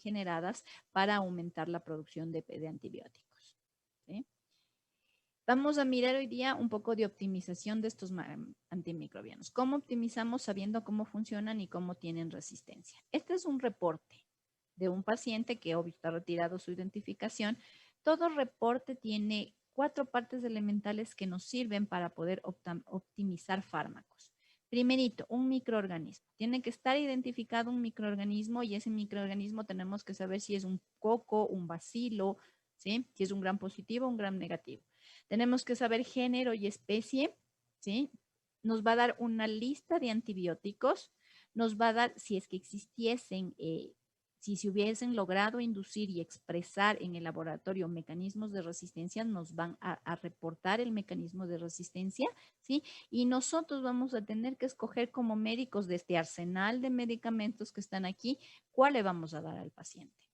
generadas para aumentar la producción de antibióticos. ¿Sí? Vamos a mirar hoy día un poco de optimización de estos antimicrobianos. ¿Cómo optimizamos sabiendo cómo funcionan y cómo tienen resistencia? Este es un reporte de un paciente que obvio está retirado su identificación. Todo reporte tiene 4 partes elementales que nos sirven para poder optimizar fármacos. Primerito, un microorganismo. Tiene que estar identificado un microorganismo y ese microorganismo tenemos que saber si es un coco, un bacilo, ¿sí? Si es un gram positivo o un gram negativo. Tenemos que saber género y especie, ¿sí? Nos va a dar una lista de antibióticos, nos va a dar, si es que existiesen, si se hubiesen logrado inducir y expresar en el laboratorio mecanismos de resistencia, nos van a reportar el mecanismo de resistencia, ¿sí? Y nosotros vamos a tener que escoger como médicos de este arsenal de medicamentos que están aquí, cuál le vamos a dar al paciente,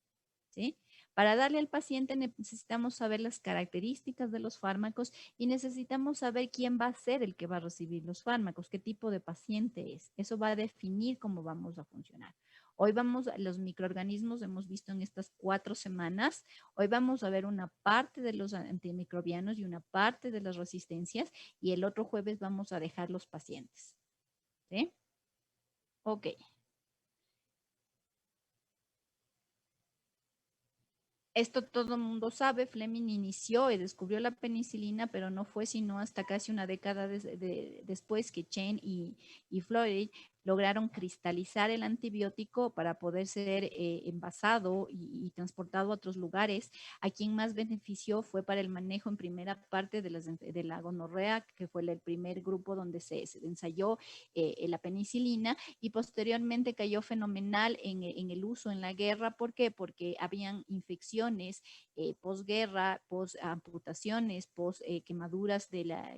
¿sí? Para darle al paciente necesitamos saber las características de los fármacos y necesitamos saber quién va a ser el que va a recibir los fármacos, qué tipo de paciente es. Eso va a definir cómo vamos a funcionar. Hoy vamos a los microorganismos, hemos visto en estas 4 semanas, hoy vamos a ver una parte de los antimicrobianos y una parte de las resistencias y el otro jueves vamos a dejar los pacientes. ¿Sí? Ok. Esto todo el mundo sabe, Fleming inició y descubrió la penicilina, pero no fue sino hasta casi una década después que Chen y Florey lograron cristalizar el antibiótico para poder ser envasado y transportado a otros lugares. A quien más benefició fue para el manejo en primera parte de la gonorrea, que fue el primer grupo donde se ensayó la penicilina, y posteriormente cayó fenomenal en el uso en la guerra. ¿Por qué? Porque habían infecciones posguerra, post amputaciones, post quemaduras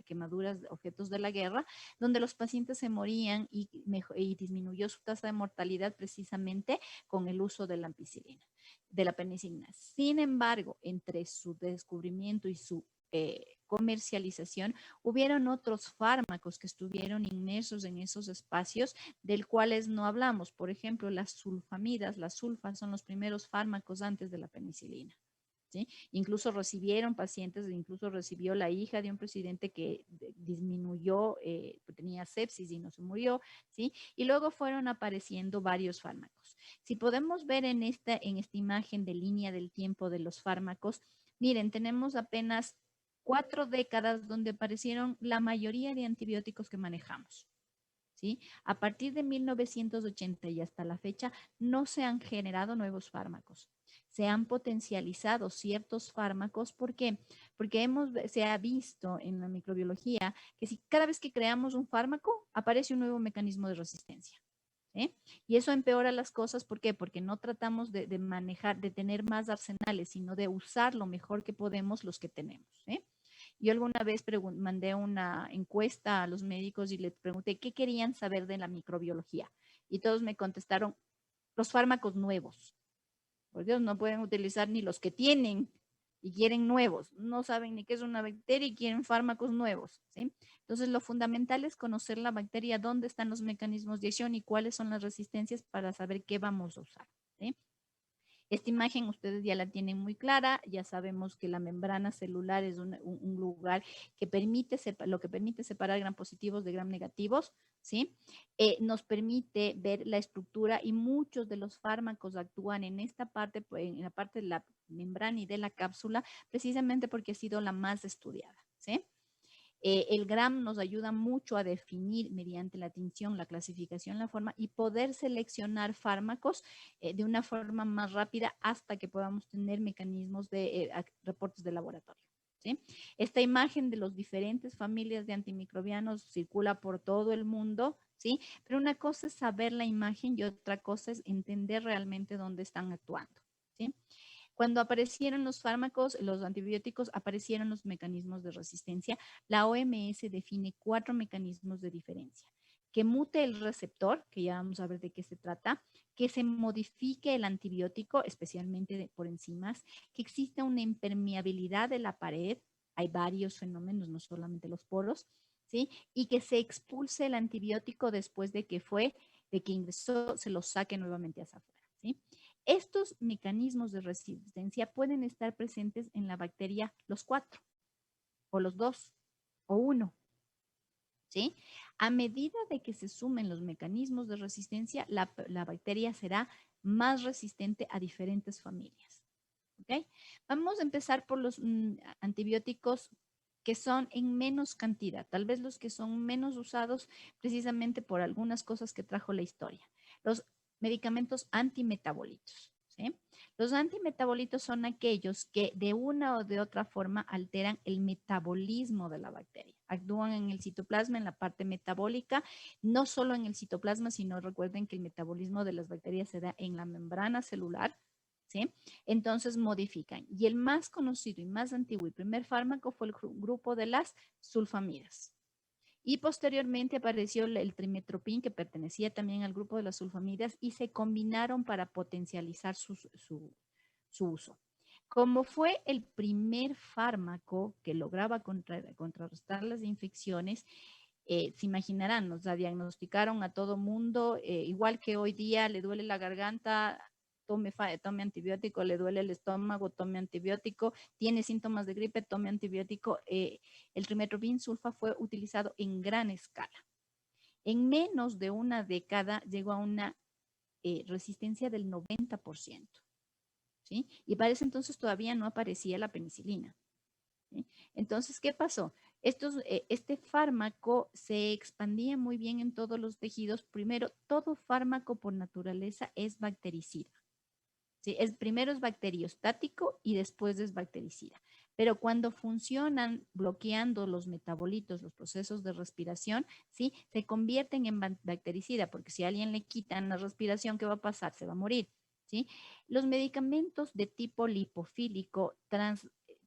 quemaduras de objetos de la guerra, donde los pacientes se morían y disminuyó su tasa de mortalidad precisamente con el uso de la ampicilina, de la penicilina. Sin embargo, entre su descubrimiento y su comercialización, hubieron otros fármacos que estuvieron inmersos en esos espacios del cuales no hablamos. Por ejemplo, las sulfamidas, las sulfas son los primeros fármacos antes de la penicilina. ¿Sí? Incluso recibieron pacientes, incluso recibió la hija de un presidente que disminuyó, tenía sepsis y no se murió, ¿sí? Y luego fueron apareciendo varios fármacos. Si podemos ver en esta imagen de línea del tiempo de los fármacos, miren, tenemos apenas 4 décadas donde aparecieron la mayoría de antibióticos que manejamos. ¿Sí? A partir de 1980 y hasta la fecha no se han generado nuevos fármacos. Se han potencializado ciertos fármacos. ¿Por qué? Porque se ha visto en la microbiología que si cada vez que creamos un fármaco aparece un nuevo mecanismo de resistencia. ¿Eh? Y eso empeora las cosas. ¿Por qué? Porque no tratamos de manejar, de tener más arsenales, sino de usar lo mejor que podemos los que tenemos. ¿Eh? Yo alguna vez mandé una encuesta a los médicos y les pregunté qué querían saber de la microbiología. Y todos me contestaron los fármacos nuevos. Por Dios, no pueden utilizar ni los que tienen y quieren nuevos. No saben ni qué es una bacteria y quieren fármacos nuevos. ¿Sí? Entonces, lo fundamental es conocer la bacteria, dónde están los mecanismos de acción y cuáles son las resistencias para saber qué vamos a usar. ¿Sí? Esta imagen ustedes ya la tienen muy clara, ya sabemos que la membrana celular es un lugar que permite, lo que permite separar gram positivos de gram negativos, ¿sí? Nos permite ver la estructura y muchos de los fármacos actúan en esta parte, en la parte de la membrana y de la cápsula, precisamente porque ha sido la más estudiada, ¿sí? El GRAM nos ayuda mucho a definir mediante la tinción, la clasificación, la forma y poder seleccionar fármacos de una forma más rápida hasta que podamos tener mecanismos de reportes de laboratorio. ¿Sí? Esta imagen de las diferentes familias de antimicrobianos circula por todo el mundo, ¿sí? Pero una cosa es saber la imagen y otra cosa es entender realmente dónde están actuando, ¿sí? Cuando aparecieron los fármacos, los antibióticos, aparecieron los mecanismos de resistencia. La OMS define 4 mecanismos de diferencia. Que mute el receptor, que ya vamos a ver de qué se trata, que se modifique el antibiótico, especialmente por enzimas, que exista una impermeabilidad de la pared, hay varios fenómenos, no solamente los poros, ¿sí? Y que se expulse el antibiótico después de que ingresó, se lo saque nuevamente hacia afuera, ¿sí? Estos mecanismos de resistencia pueden estar presentes en la bacteria los 4, o los 2, o 1. ¿Sí? A medida de que se sumen los mecanismos de resistencia, la bacteria será más resistente a diferentes familias. ¿Ok? Vamos a empezar por los antibióticos que son en menos cantidad, tal vez los que son menos usados precisamente por algunas cosas que trajo la historia. Los medicamentos antimetabolitos. ¿Sí? Los antimetabolitos son aquellos que de una o de otra forma alteran el metabolismo de la bacteria. Actúan en el citoplasma, en la parte metabólica, no solo en el citoplasma, sino recuerden que el metabolismo de las bacterias se da en la membrana celular. ¿Sí? Entonces modifican. Y el más conocido y más antiguo y primer fármaco fue el grupo de las sulfamidas. Y posteriormente apareció el trimetoprim, que pertenecía también al grupo de las sulfamidas, y se combinaron para potencializar su uso. Como fue el primer fármaco que lograba contrarrestar las infecciones, se imaginarán, nos diagnosticaron a todo mundo, igual que hoy día le duele la garganta, tome antibiótico, le duele el estómago, tome antibiótico, tiene síntomas de gripe, tome antibiótico. El trimetoprim sulfa fue utilizado en gran escala. En menos de una década llegó a una resistencia del 90%. ¿Sí? Y para ese entonces todavía no aparecía la penicilina. ¿Sí? Entonces, ¿qué pasó? Este fármaco se expandía muy bien en todos los tejidos. Primero, todo fármaco por naturaleza es bactericida. ¿Sí? Primero es bacteriostático y después es bactericida. Pero cuando funcionan bloqueando los metabolitos, los procesos de respiración, ¿sí? Se convierten en bactericida, porque si a alguien le quitan la respiración, ¿qué va a pasar? Se va a morir. ¿Sí? Los medicamentos de tipo lipofílico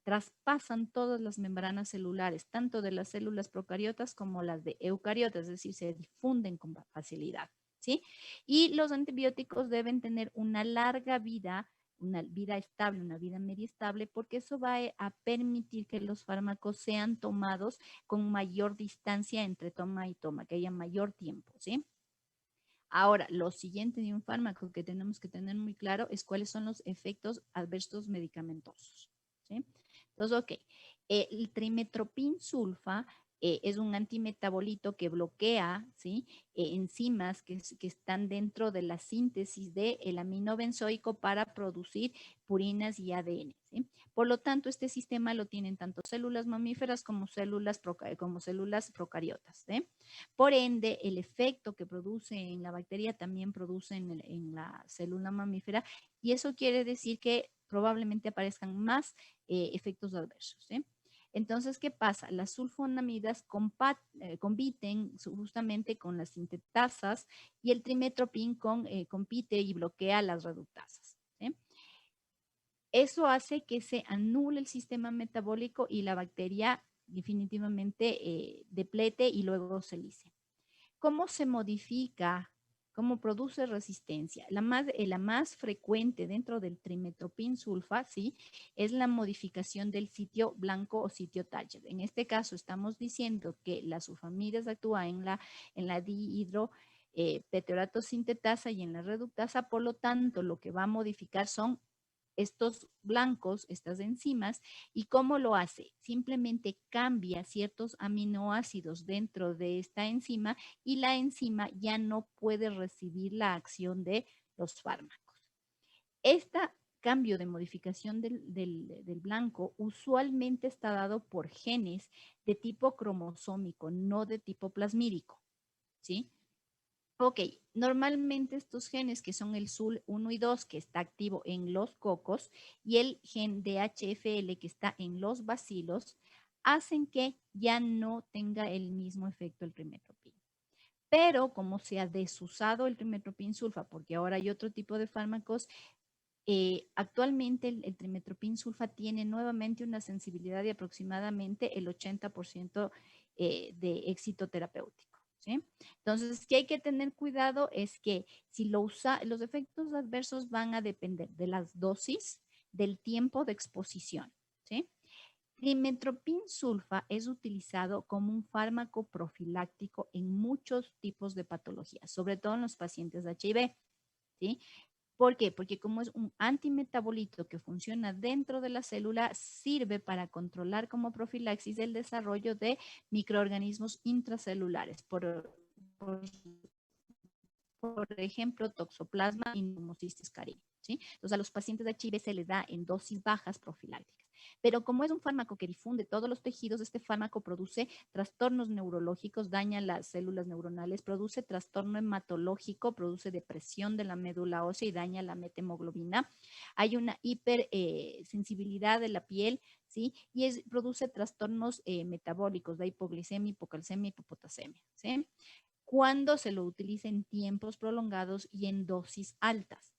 traspasan todas las membranas celulares, tanto de las células procariotas como las de eucariotas, es decir, se difunden con facilidad. ¿Sí? Y los antibióticos deben tener una larga vida, una vida estable, una vida media estable, porque eso va a permitir que los fármacos sean tomados con mayor distancia entre toma y toma, que haya mayor tiempo, ¿sí? Ahora, lo siguiente de un fármaco que tenemos que tener muy claro es cuáles son los efectos adversos medicamentosos, ¿sí? Entonces, ok, el trimetoprim sulfa es un antimetabolito que bloquea, ¿sí? Enzimas que están dentro de la síntesis del amino benzoico para producir purinas y ADN, ¿sí? Por lo tanto, este sistema lo tienen tanto células mamíferas como células procariotas, ¿sí? Por ende, el efecto que produce en la bacteria también produce en la célula mamífera, y eso quiere decir que probablemente aparezcan más efectos adversos, ¿sí? Entonces, ¿qué pasa? Las sulfonamidas compiten justamente con las sintetasas, y el trimetoprim compite y bloquea las reductasas, ¿sí? Eso hace que se anule el sistema metabólico y la bacteria definitivamente deplete y luego se lice. ¿Cómo se modifica? ¿Cómo produce resistencia? La más frecuente dentro del trimetoprim sulfa, ¿sí? Es la modificación del sitio blanco o sitio Taller. En este caso estamos diciendo que las sulfamidas actúan en la dihidro sintetasa y en la reductasa, por lo tanto, lo que va a modificar son estos blancos, estas enzimas. ¿Y cómo lo hace? Simplemente cambia ciertos aminoácidos dentro de esta enzima, y la enzima ya no puede recibir la acción de los fármacos. Este cambio de modificación del blanco usualmente está dado por genes de tipo cromosómico, no de tipo plasmídico, ¿sí? Ok, normalmente estos genes, que son el SUL1 y 2, que está activo en los cocos, y el gen DHFL, que está en los bacilos, hacen que ya no tenga el mismo efecto el trimetoprim. Pero como se ha desusado el trimetoprim sulfa, porque ahora hay otro tipo de fármacos, actualmente el trimetoprim sulfa tiene nuevamente una sensibilidad de aproximadamente el 80% de éxito terapéutico, ¿sí? Entonces, ¿qué hay que tener cuidado? Es que si los efectos adversos van a depender de las dosis, del tiempo de exposición, ¿sí? Trimetoprim sulfa es utilizado como un fármaco profiláctico en muchos tipos de patologías, sobre todo en los pacientes de HIV, ¿sí? ¿Por qué? Porque como es un antimetabolito que funciona dentro de la célula, sirve para controlar como profilaxis el desarrollo de microorganismos intracelulares, por ejemplo, toxoplasma y pneumocystis caris, ¿sí? Entonces, a los pacientes de HIV se les da en dosis bajas profilácticas. Pero como es un fármaco que difunde todos los tejidos, este fármaco produce trastornos neurológicos, daña las células neuronales, produce trastorno hematológico, produce depresión de la médula ósea y daña la methemoglobina. Hay una hipersensibilidad de la piel, ¿sí? Y produce trastornos metabólicos de hipoglicemia, hipocalcemia, hipopotasemia, ¿sí? Cuando se lo utiliza en tiempos prolongados y en dosis altas.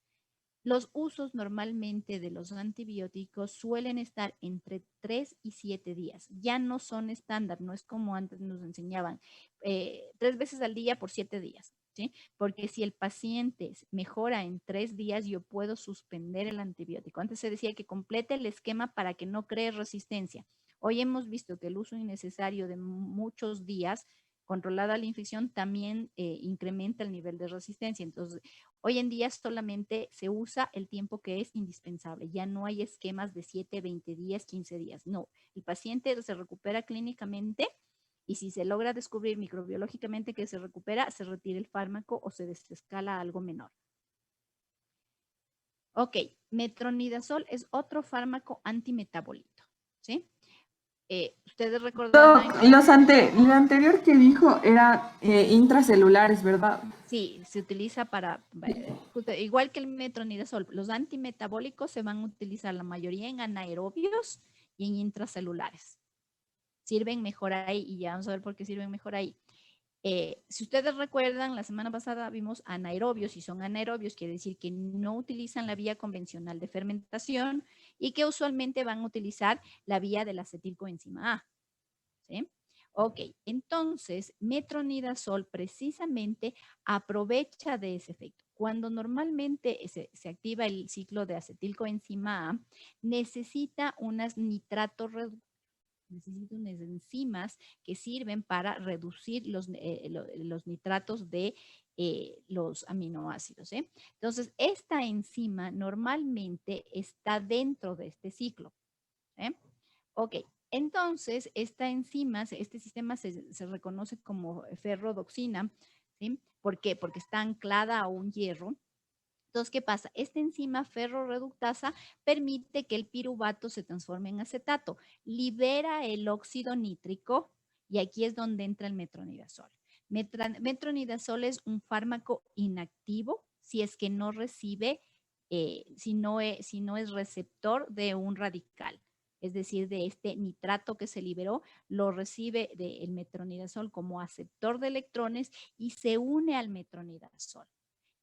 Los usos normalmente de los antibióticos suelen estar entre 3 y 7 días. Ya no son estándar, no es como antes nos enseñaban, 3 veces al día por 7 días. ¿Sí? Porque si el paciente mejora en 3 días, yo puedo suspender el antibiótico. Antes se decía que complete el esquema para que no cree resistencia. Hoy hemos visto que el uso innecesario de muchos días controlada la infección también incrementa el nivel de resistencia. Entonces, hoy en día solamente se usa el tiempo que es indispensable. Ya no hay esquemas de 7, 20 días, 15 días. No, el paciente se recupera clínicamente y si se logra descubrir microbiológicamente que se recupera, se retira el fármaco o se desescala a algo menor. Ok, metronidazol es otro fármaco antimetabolito, ¿sí? Ustedes recordarán Doc, que lo anterior que dijo era intracelulares, ¿verdad? sí, se utiliza para, igual que el metronidazol, los antimetabólicos se van a utilizar la mayoría en anaerobios y en intracelulares. Sirven mejor ahí y ya vamos a ver por qué sirven mejor ahí. Si ustedes recuerdan, la semana pasada vimos anaerobios y son anaerobios, quiere decir que no utilizan la vía convencional de fermentación y que usualmente van a utilizar la vía de la acetilcoenzima A. ¿Sí? Ok, entonces metronidazol precisamente aprovecha de ese efecto. Cuando normalmente se activa el ciclo de acetilcoenzima A, necesita unas nitratos necesita unas enzimas que sirven para reducir los nitratos de los aminoácidos. ¿eh? Entonces, esta enzima normalmente está dentro de este ciclo. ¿eh? Ok, entonces esta enzima, este sistema se reconoce como ferrodoxina, ¿sí? ¿Por qué? Porque está anclada a un hierro. Entonces, ¿qué pasa? Esta enzima ferroreductasa permite que el piruvato se transforme en acetato, libera el óxido nítrico y aquí es donde entra el metronidazol. Metronidazol es un fármaco inactivo si es que no recibe, si no es receptor de un radical. Es decir, de este nitrato que se liberó, lo recibe el metronidazol como aceptor de electrones y se une al metronidazol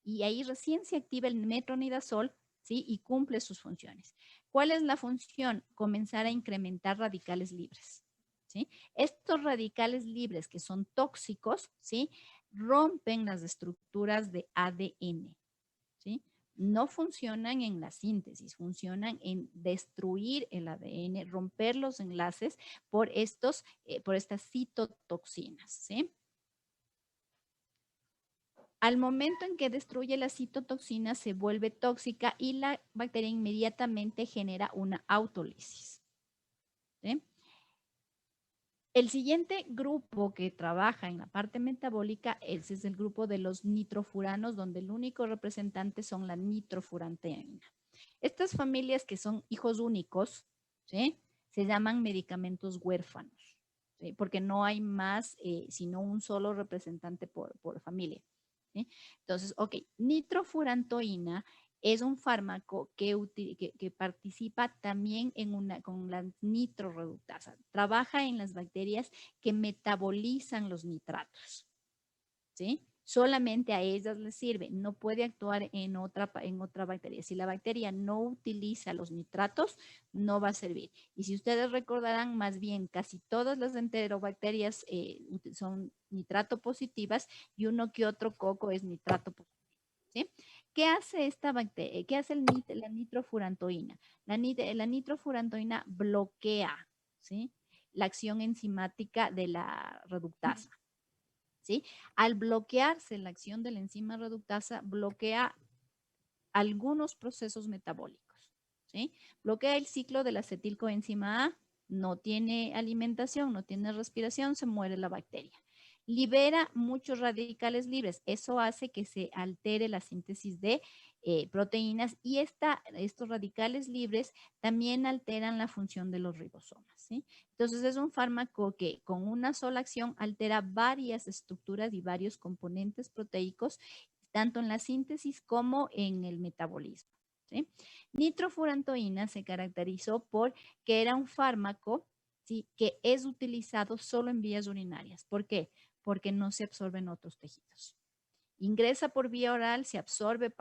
y ahí recién se activa el metronidazol, ¿sí? Y cumple sus funciones. ¿Cuál es la función? Comenzar a incrementar radicales libres, ¿sí? Estos radicales libres que son tóxicos, ¿sí? Rompen las estructuras de ADN, ¿sí? No funcionan en la síntesis, funcionan en destruir el ADN, romper los enlaces por estas citotoxinas, ¿sí? Al momento en que destruye la citotoxina, se vuelve tóxica y la bacteria inmediatamente genera una autólisis. ¿Sí? El siguiente grupo que trabaja en la parte metabólica, ese es el grupo de los nitrofuranos, donde el único representante son la nitrofuranteína. Estas familias que son hijos únicos, ¿sí? Se llaman medicamentos huérfanos, ¿sí? Porque no hay más, sino un solo representante por familia. ¿Sí? Entonces, ok, nitrofurantoína es un fármaco que participa también con la nitroreductasa. Trabaja en las bacterias que metabolizan los nitratos. ¿Sí? Solamente a ellas les sirve, no puede actuar en otra bacteria. Si la bacteria no utiliza los nitratos, no va a servir. Y si ustedes recordarán, más bien casi todas las enterobacterias son nitrato positivas y uno que otro coco es nitrato positivo. ¿Sí? ¿Qué hace esta bacteria? ¿Qué hace la nitrofurantoína? La nitrofurantoína bloquea, ¿sí? La acción enzimática de la reductasa. ¿Sí? Al bloquearse la acción de la enzima reductasa, bloquea algunos procesos metabólicos, ¿sí? Bloquea el ciclo de la acetilcoenzima A, no tiene alimentación, no tiene respiración, se muere la bacteria. Libera muchos radicales libres, eso hace que se altere la síntesis de proteínas y estos radicales libres también alteran la función de los ribosomas, ¿sí? Entonces es un fármaco que con una sola acción altera varias estructuras y varios componentes proteicos, tanto en la síntesis como en el metabolismo, ¿sí? Nitrofurantoína se caracterizó por que era un fármaco, ¿sí?, que es utilizado solo en vías urinarias. ¿Por qué? Porque no se absorbe en otros tejidos. Ingresa por vía oral, se absorbe,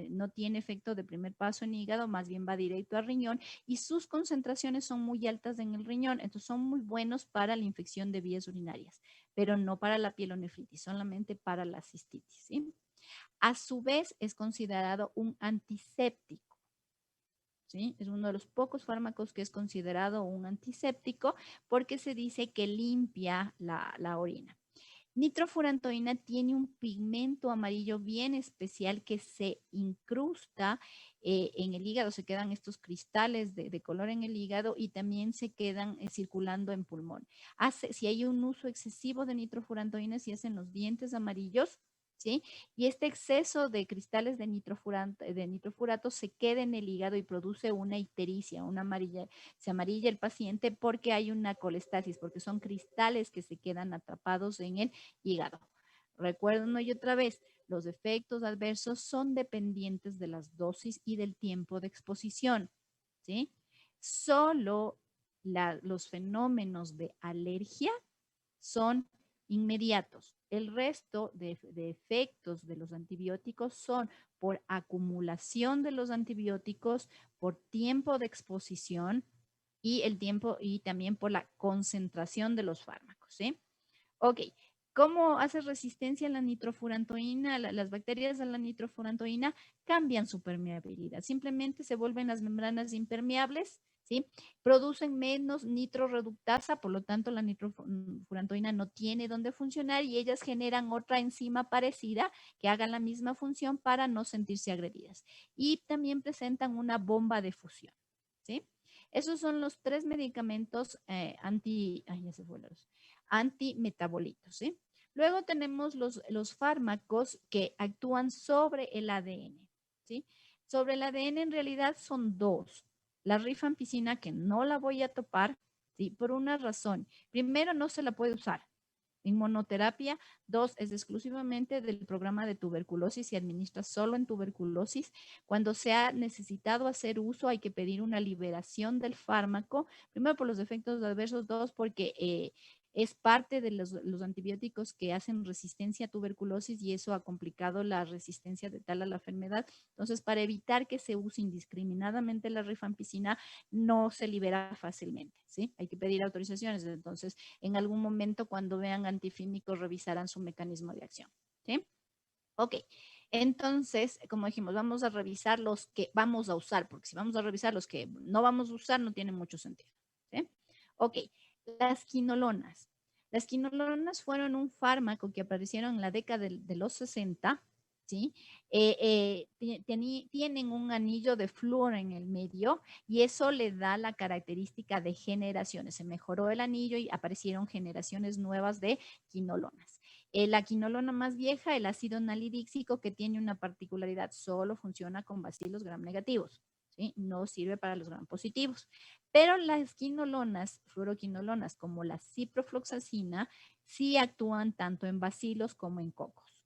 no tiene efecto de primer paso en hígado, más bien va directo al riñón y sus concentraciones son muy altas en el riñón, entonces son muy buenos para la infección de vías urinarias, pero no para la pielonefritis, solamente para la cistitis, ¿sí? A su vez es considerado un antiséptico, ¿sí? Es uno de los pocos fármacos que es considerado un antiséptico porque se dice que limpia la orina. Nitrofurantoína tiene un pigmento amarillo bien especial que se incrusta en el hígado, se quedan estos cristales de color en el hígado y también se quedan circulando en pulmón. Si hay un uso excesivo de nitrofurantoína, si hacen los dientes amarillos, ¿sí? Y este exceso de cristales de nitrofurato se queda en el hígado y produce una ictericia, se amarilla el paciente porque hay una colestasis, porque son cristales que se quedan atrapados en el hígado. Recuerden hoy otra vez, los efectos adversos son dependientes de las dosis y del tiempo de exposición, ¿sí? Solo los fenómenos de alergia son inmediatos. El resto de efectos de los antibióticos son por acumulación de los antibióticos, por tiempo de exposición y también por la concentración de los fármacos, ¿sí? Ok, ¿cómo hace resistencia a la nitrofurantoína? Las bacterias a la nitrofurantoína cambian su permeabilidad, simplemente se vuelven las membranas impermeables, ¿sí? Producen menos nitroreductasa, por lo tanto la nitrofurantoína no tiene dónde funcionar y ellas generan otra enzima parecida que haga la misma función para no sentirse agredidas. Y también presentan una bomba de fusión, ¿sí? Esos son los tres medicamentos antimetabolitos, ¿sí? Luego tenemos los fármacos que actúan sobre el ADN, ¿sí? Sobre el ADN en realidad son dos. La rifampicina, que no la voy a topar, ¿sí? Por una razón. Primero, no se la puede usar. Inmunoterapia, 2, es exclusivamente del programa de tuberculosis, se administra solo en tuberculosis. Cuando se ha necesitado hacer uso, hay que pedir una liberación del fármaco, primero por los efectos adversos, 2, porque es parte de los antibióticos que hacen resistencia a tuberculosis y eso ha complicado la resistencia de tal a la enfermedad. Entonces, para evitar que se use indiscriminadamente la rifampicina, no se libera fácilmente, ¿sí? Hay que pedir autorizaciones. Entonces, en algún momento cuando vean antifímicos revisarán su mecanismo de acción, ¿sí? Ok, entonces, como dijimos, vamos a revisar los que vamos a usar, porque si vamos a revisar los que no vamos a usar no tiene mucho sentido, ¿sí? Ok, las quinolonas. Las quinolonas fueron un fármaco que aparecieron en la década de los 60, ¿sí? Tienen un anillo de flúor en el medio y eso le da la característica de generaciones. Se mejoró el anillo y aparecieron generaciones nuevas de quinolonas. La quinolona más vieja, el ácido nalidíxico, que tiene una particularidad, solo funciona con bacilos gram negativos, ¿sí? No sirve para los gram positivos. Pero las quinolonas, fluoroquinolonas, como la ciprofloxacina, sí actúan tanto en bacilos como en cocos.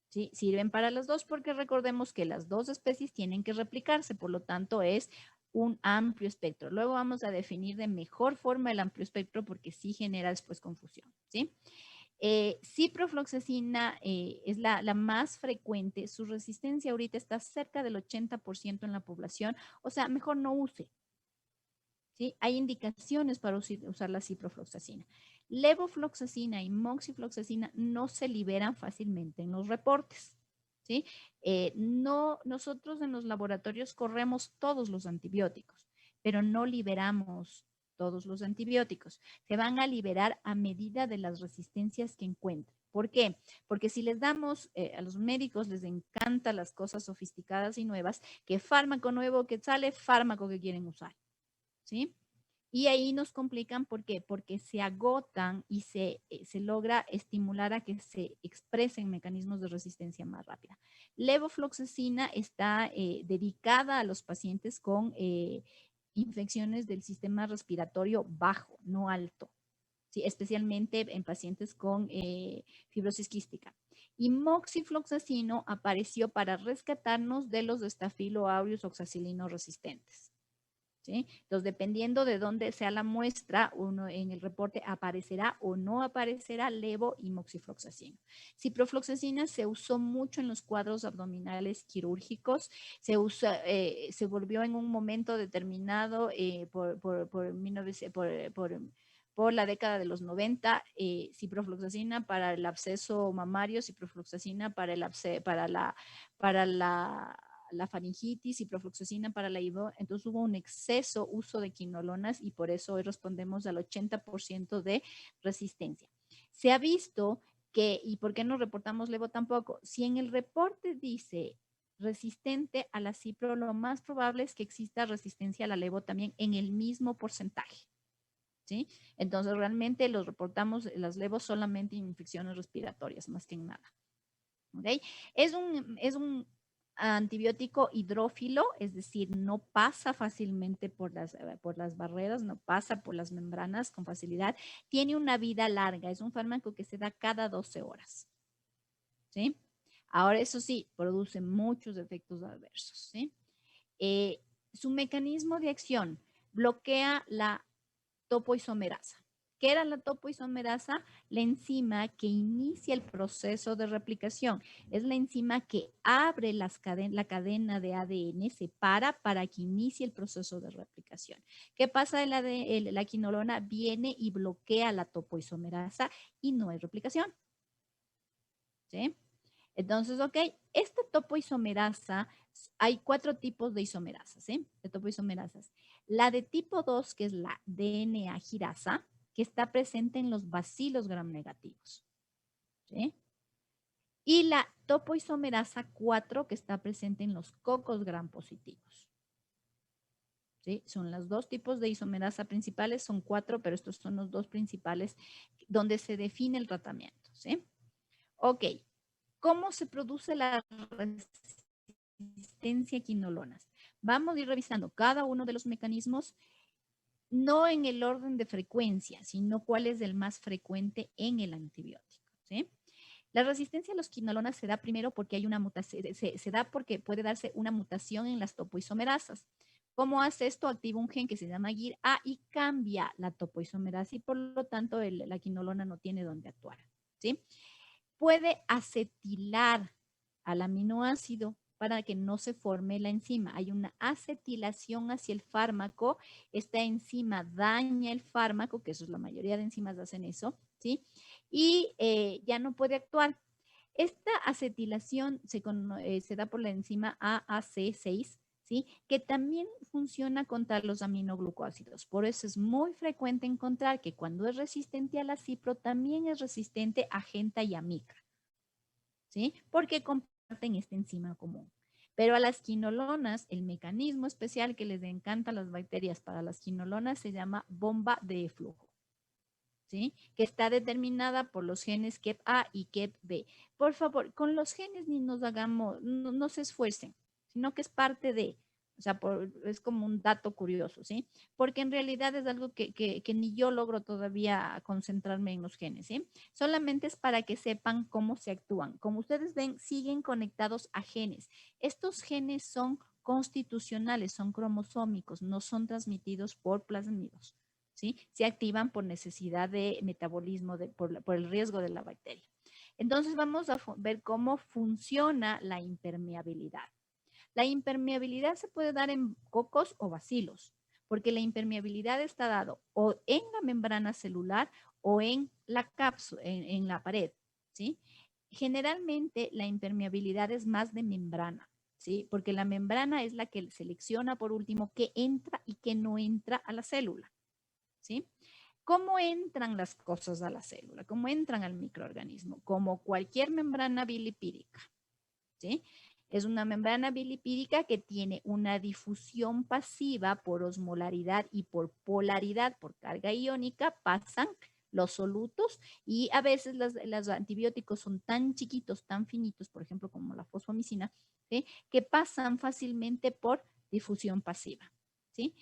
¿Sí? Sirven para las dos porque recordemos que las dos especies tienen que replicarse, por lo tanto es un amplio espectro. Luego vamos a definir de mejor forma el amplio espectro porque sí genera después confusión, ¿sí? Ciprofloxacina es la más frecuente, su resistencia ahorita está cerca del 80% en la población, o sea, mejor no use. ¿Sí? Hay indicaciones para usar la ciprofloxacina. Levofloxacina y moxifloxacina no se liberan fácilmente en los reportes. ¿Sí? Nosotros en los laboratorios corremos todos los antibióticos, pero no liberamos todos los antibióticos. Se van a liberar a medida de las resistencias que encuentren. ¿Por qué? Porque si les damos, a los médicos les encantan las cosas sofisticadas y nuevas, que fármaco nuevo que sale, fármaco que quieren usar, ¿sí? Y ahí nos complican, ¿por qué? Porque se agotan y se logra estimular a que se expresen mecanismos de resistencia más rápida. Levofloxacina está dedicada a los pacientes con infecciones del sistema respiratorio bajo, no alto, ¿sí? Especialmente en pacientes con fibrosis quística. Y moxifloxacino apareció para rescatarnos de los Staphylo aureus oxacilino resistentes. ¿Sí? Entonces, dependiendo de dónde sea la muestra, uno en el reporte aparecerá o no aparecerá levo y moxifloxacino. Ciprofloxacina se usó mucho en los cuadros abdominales quirúrgicos, se volvió en un momento determinado por la década de los 90, ciprofloxacina para el absceso mamario, ciprofloxacina para la faringitis, ciprofloxacina para la IVO. Entonces hubo un exceso uso de quinolonas y por eso hoy respondemos al 80% de resistencia. Se ha visto que, ¿y por qué no reportamos levo tampoco? Si en el reporte dice resistente a la cipro, lo más probable es que exista resistencia a la levo también en el mismo porcentaje. ¿Sí? Entonces, realmente los reportamos las levos solamente en infecciones respiratorias, más que en nada. ¿Okay? Es un antibiótico hidrófilo, es decir, no pasa fácilmente por las barreras, no pasa por las membranas con facilidad. Tiene una vida larga, es un fármaco que se da cada 12 horas. ¿Sí? Ahora, eso sí, produce muchos efectos adversos. ¿Sí? Su mecanismo de acción bloquea la topoisomerasa. ¿Qué era la topoisomerasa? La enzima que inicia el proceso de replicación. Es la enzima que abre la cadena de ADN, separa para que inicie el proceso de replicación. ¿Qué pasa? La quinolona viene y bloquea la topoisomerasa y no hay replicación. ¿Sí? Entonces, ok, esta topoisomerasa, hay 4 tipos de isomerasas, ¿sí? De topoisomerasas. La de tipo 2, que es la DNA girasa, que está presente en los bacilos gram negativos, ¿sí? Y la topoisomerasa 4, que está presente en los cocos gram positivos. ¿Sí? Son los 2 tipos de isomerasa principales, son 4, pero estos son los 2 principales donde se define el tratamiento, ¿sí? Ok. ¿Cómo se produce la resistencia a quinolonas? Vamos a ir revisando cada uno de los mecanismos, no en el orden de frecuencia, sino cuál es el más frecuente en el antibiótico, ¿sí? La resistencia a los quinolonas se da primero porque hay una mutación, se da porque puede darse una mutación en las topoisomerasas. ¿Cómo hace esto? Activa un gen que se llama GIR-A y cambia la topoisomerasa y por lo tanto la quinolona no tiene dónde actuar, ¿sí? Puede acetilar al aminoácido para que no se forme la enzima. Hay una acetilación hacia el fármaco. Esta enzima daña el fármaco, que eso es la mayoría de enzimas hacen eso, ¿sí? Y ya no puede actuar. Esta acetilación se da por la enzima AAC6, ¿sí? Que también funciona contra los aminoglucósidos. Por eso es muy frecuente encontrar que cuando es resistente a la cipro, también es resistente a genta y a micra, ¿sí? Porque comparten esta enzima común. Pero a las quinolonas, el mecanismo especial que les encanta a las bacterias para las quinolonas se llama bomba de flujo, ¿sí? Que está determinada por los genes KEP-A y KEP-B. Por favor, con los genes ni nos hagamos, no se esfuercen, sino que es parte de, o sea, es como un dato curioso, ¿sí? Porque en realidad es algo que ni yo logro todavía concentrarme en los genes, ¿sí? Solamente es para que sepan cómo se actúan. Como ustedes ven, siguen conectados a genes. Estos genes son constitucionales, son cromosómicos, no son transmitidos por plasmidos. ¿Sí? Se activan por necesidad de metabolismo, por el riesgo de la bacteria. Entonces vamos a ver cómo funciona la impermeabilidad. La impermeabilidad se puede dar en cocos o bacilos, porque la impermeabilidad está dado o en la membrana celular o en la cápsula, en la pared, ¿sí? Generalmente la impermeabilidad es más de membrana, ¿sí? Porque la membrana es la que selecciona por último qué entra y qué no entra a la célula, ¿sí? ¿Cómo entran las cosas a la célula? ¿Cómo entran al microorganismo? Como cualquier membrana bilipídica, ¿sí? Es una membrana bilipídica que tiene una difusión pasiva por osmolaridad y por polaridad, por carga iónica, pasan los solutos y a veces los antibióticos son tan chiquitos, tan finitos, por ejemplo, como la fosfomicina, ¿sí? Que pasan fácilmente por difusión pasiva, ¿sí?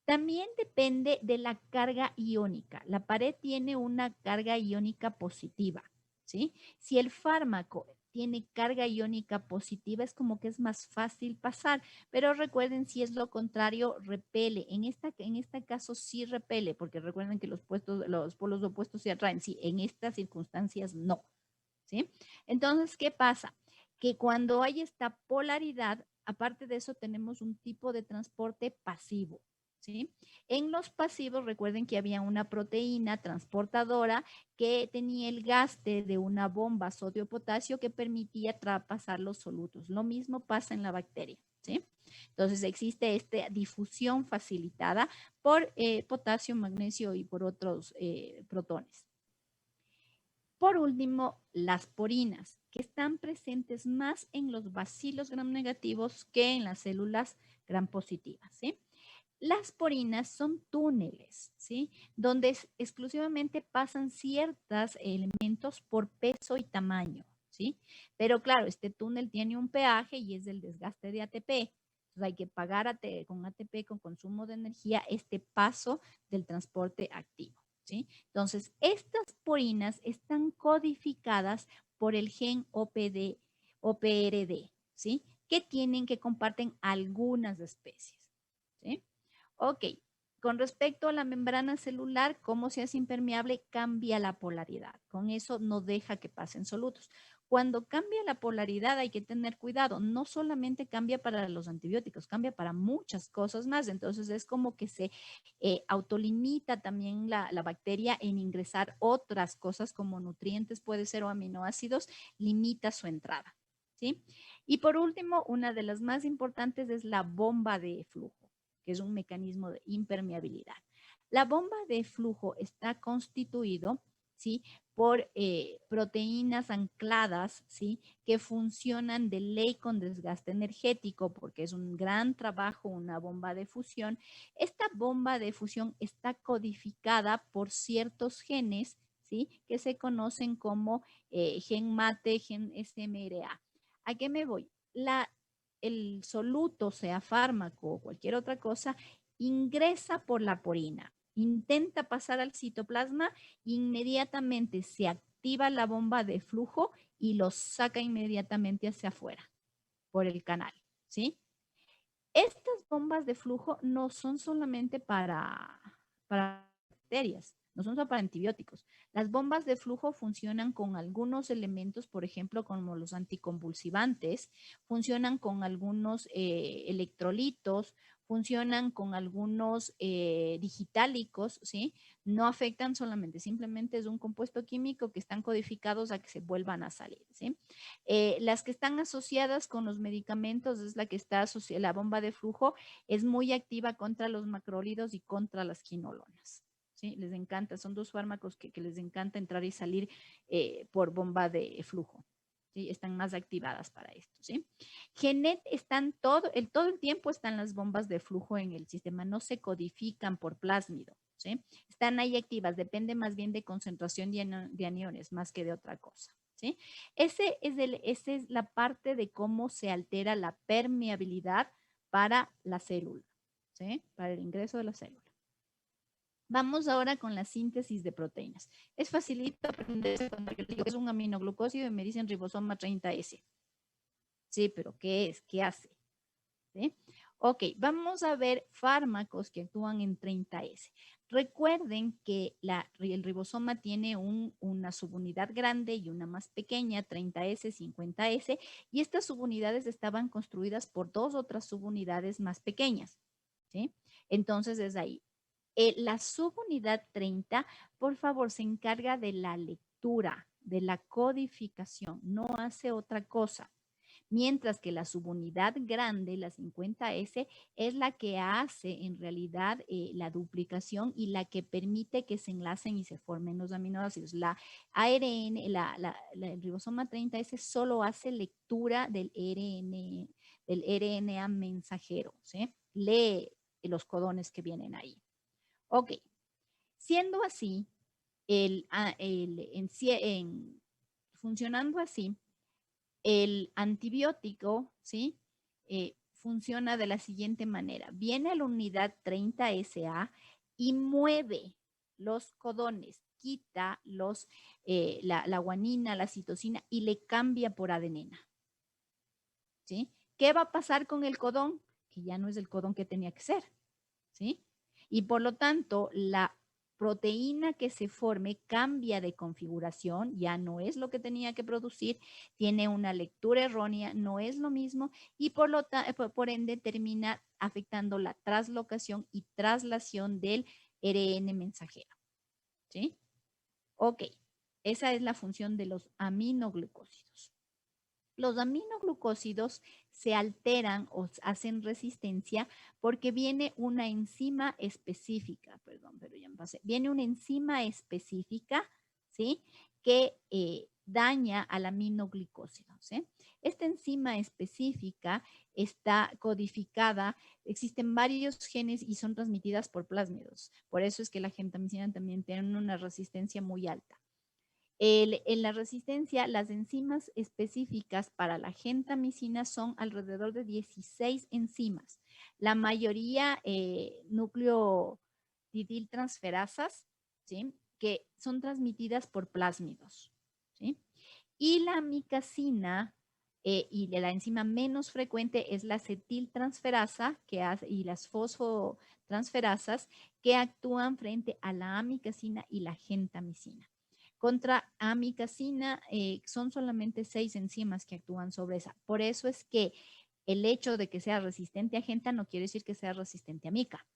También depende de la carga iónica. La pared tiene una carga iónica positiva, ¿sí? Si el fármaco tiene carga iónica positiva, es como que es más fácil pasar, pero recuerden, si es lo contrario, repele. En este caso sí repele, porque recuerden que los polos opuestos se atraen. Sí, en estas circunstancias no, ¿sí? Entonces, ¿qué pasa? Que cuando hay esta polaridad, aparte de eso, tenemos un tipo de transporte pasivo, ¿sí? En los pasivos, recuerden que había una proteína transportadora que tenía el gaste de una bomba sodio-potasio que permitía traspasar los solutos. Lo mismo pasa en la bacteria, ¿sí? Entonces existe esta difusión facilitada por potasio, magnesio y por otros protones. Por último, las porinas, que están presentes más en los bacilos gram negativos que en las células gram positivas, ¿sí? Las porinas son túneles, ¿sí? Donde exclusivamente pasan ciertos elementos por peso y tamaño, ¿sí? Pero claro, este túnel tiene un peaje y es el desgaste de ATP. Entonces hay que pagar con ATP, con consumo de energía, este paso del transporte activo, ¿sí? Entonces, estas porinas están codificadas por el gen OPRD, ¿sí? Que comparten algunas especies, ¿sí? Ok, con respecto a la membrana celular, cómo se hace impermeable, cambia la polaridad. Con eso no deja que pasen solutos. Cuando cambia la polaridad hay que tener cuidado. No solamente cambia para los antibióticos, cambia para muchas cosas más. Entonces es como que se autolimita también la bacteria en ingresar otras cosas como nutrientes, puede ser, o aminoácidos, limita su entrada, ¿sí? Y por último, una de las más importantes es la bomba de flujo, que es un mecanismo de impermeabilidad. La bomba de flujo está constituido, ¿sí? Por proteínas ancladas, ¿sí? Que funcionan de ley con desgaste energético, porque es un gran trabajo, una bomba de fusión. Esta bomba de fusión está codificada por ciertos genes, ¿sí? Que se conocen como gen MATE, gen SMRA. ¿A qué me voy? El soluto, sea fármaco o cualquier otra cosa, ingresa por la porina, intenta pasar al citoplasma, inmediatamente se activa la bomba de flujo y lo saca inmediatamente hacia afuera por el canal, ¿sí? Estas bombas de flujo no son solamente para bacterias, no son solo para antibióticos. Las bombas de flujo funcionan con algunos elementos, por ejemplo, como los anticonvulsivantes, funcionan con algunos electrolitos, funcionan con algunos digitálicos, ¿sí? No afectan solamente, simplemente es un compuesto químico que están codificados a que se vuelvan a salir, ¿sí? Las que están asociadas con los medicamentos es la que está asociada, la bomba de flujo es muy activa contra los macrólidos y contra las quinolonas. ¿Sí? Les encanta, son dos fármacos que les encanta entrar y salir por bomba de flujo. ¿Sí? Están más activadas para esto. ¿Sí? Genet están todo el tiempo están las bombas de flujo en el sistema, no se codifican por plásmido. ¿Sí? Están ahí activas, depende más bien de concentración de aniones más que de otra cosa. ¿Sí? Esa es la parte de cómo se altera la permeabilidad para la célula, ¿sí? Para el ingreso de la célula. Vamos ahora con la síntesis de proteínas. Es facilito aprenderse cuando yo digo que es un aminoglucósido y me dicen ribosoma 30S. Sí, pero ¿qué es? ¿Qué hace? ¿Sí? Ok, vamos a ver fármacos que actúan en 30S. Recuerden que el ribosoma tiene una subunidad grande y una más pequeña, 30S, 50S, y estas subunidades estaban construidas por dos otras subunidades más pequeñas. ¿Sí? Entonces es ahí. La subunidad 30, por favor, se encarga de la lectura, de la codificación, no hace otra cosa. mientras que la subunidad grande, la 50S, es la que hace en realidad la duplicación y la que permite que se enlacen y se formen los aminoácidos. La ARN, el ribosoma 30S solo hace lectura del RNA mensajero, ¿sí? Lee los codones que vienen ahí. Ok, siendo así, funcionando así, el antibiótico, ¿sí? Funciona de la siguiente manera. Viene a la unidad 30SA y mueve los codones, quita la guanina, la citosina y le cambia por adenina. ¿Sí? ¿Qué va a pasar con el codón? Que ya no es el codón que tenía que ser. ¿Sí? Y por lo tanto, la proteína que se forme cambia de configuración, ya no es lo que tenía que producir, tiene una lectura errónea, no es lo mismo y por ende termina afectando la translocación y traslación del ARN mensajero. ¿Sí? Ok, esa es la función de los aminoglucósidos. Los aminoglucósidos se alteran o hacen resistencia porque viene una enzima específica, perdón, pero ya me pasé, viene una enzima específica, ¿sí? Que daña al aminoglucósido, ¿sí? Esta enzima específica está codificada, existen varios genes y son transmitidas por plásmidos. Por eso es que la gentamicina también tiene una resistencia muy alta. En la resistencia, las enzimas específicas para la gentamicina son alrededor de 16 enzimas. La mayoría nucleotidiltransferasas, ¿sí? Que son transmitidas por plásmidos. ¿Sí? Y la amicacina y la enzima menos frecuente es la acetiltransferasa y las fosfotransferasas que actúan frente a la amicacina y la gentamicina. Contra amicacina son solamente 6 enzimas que actúan sobre esa. Por eso es que el hecho de que sea resistente a genta no quiere decir que sea resistente a mica.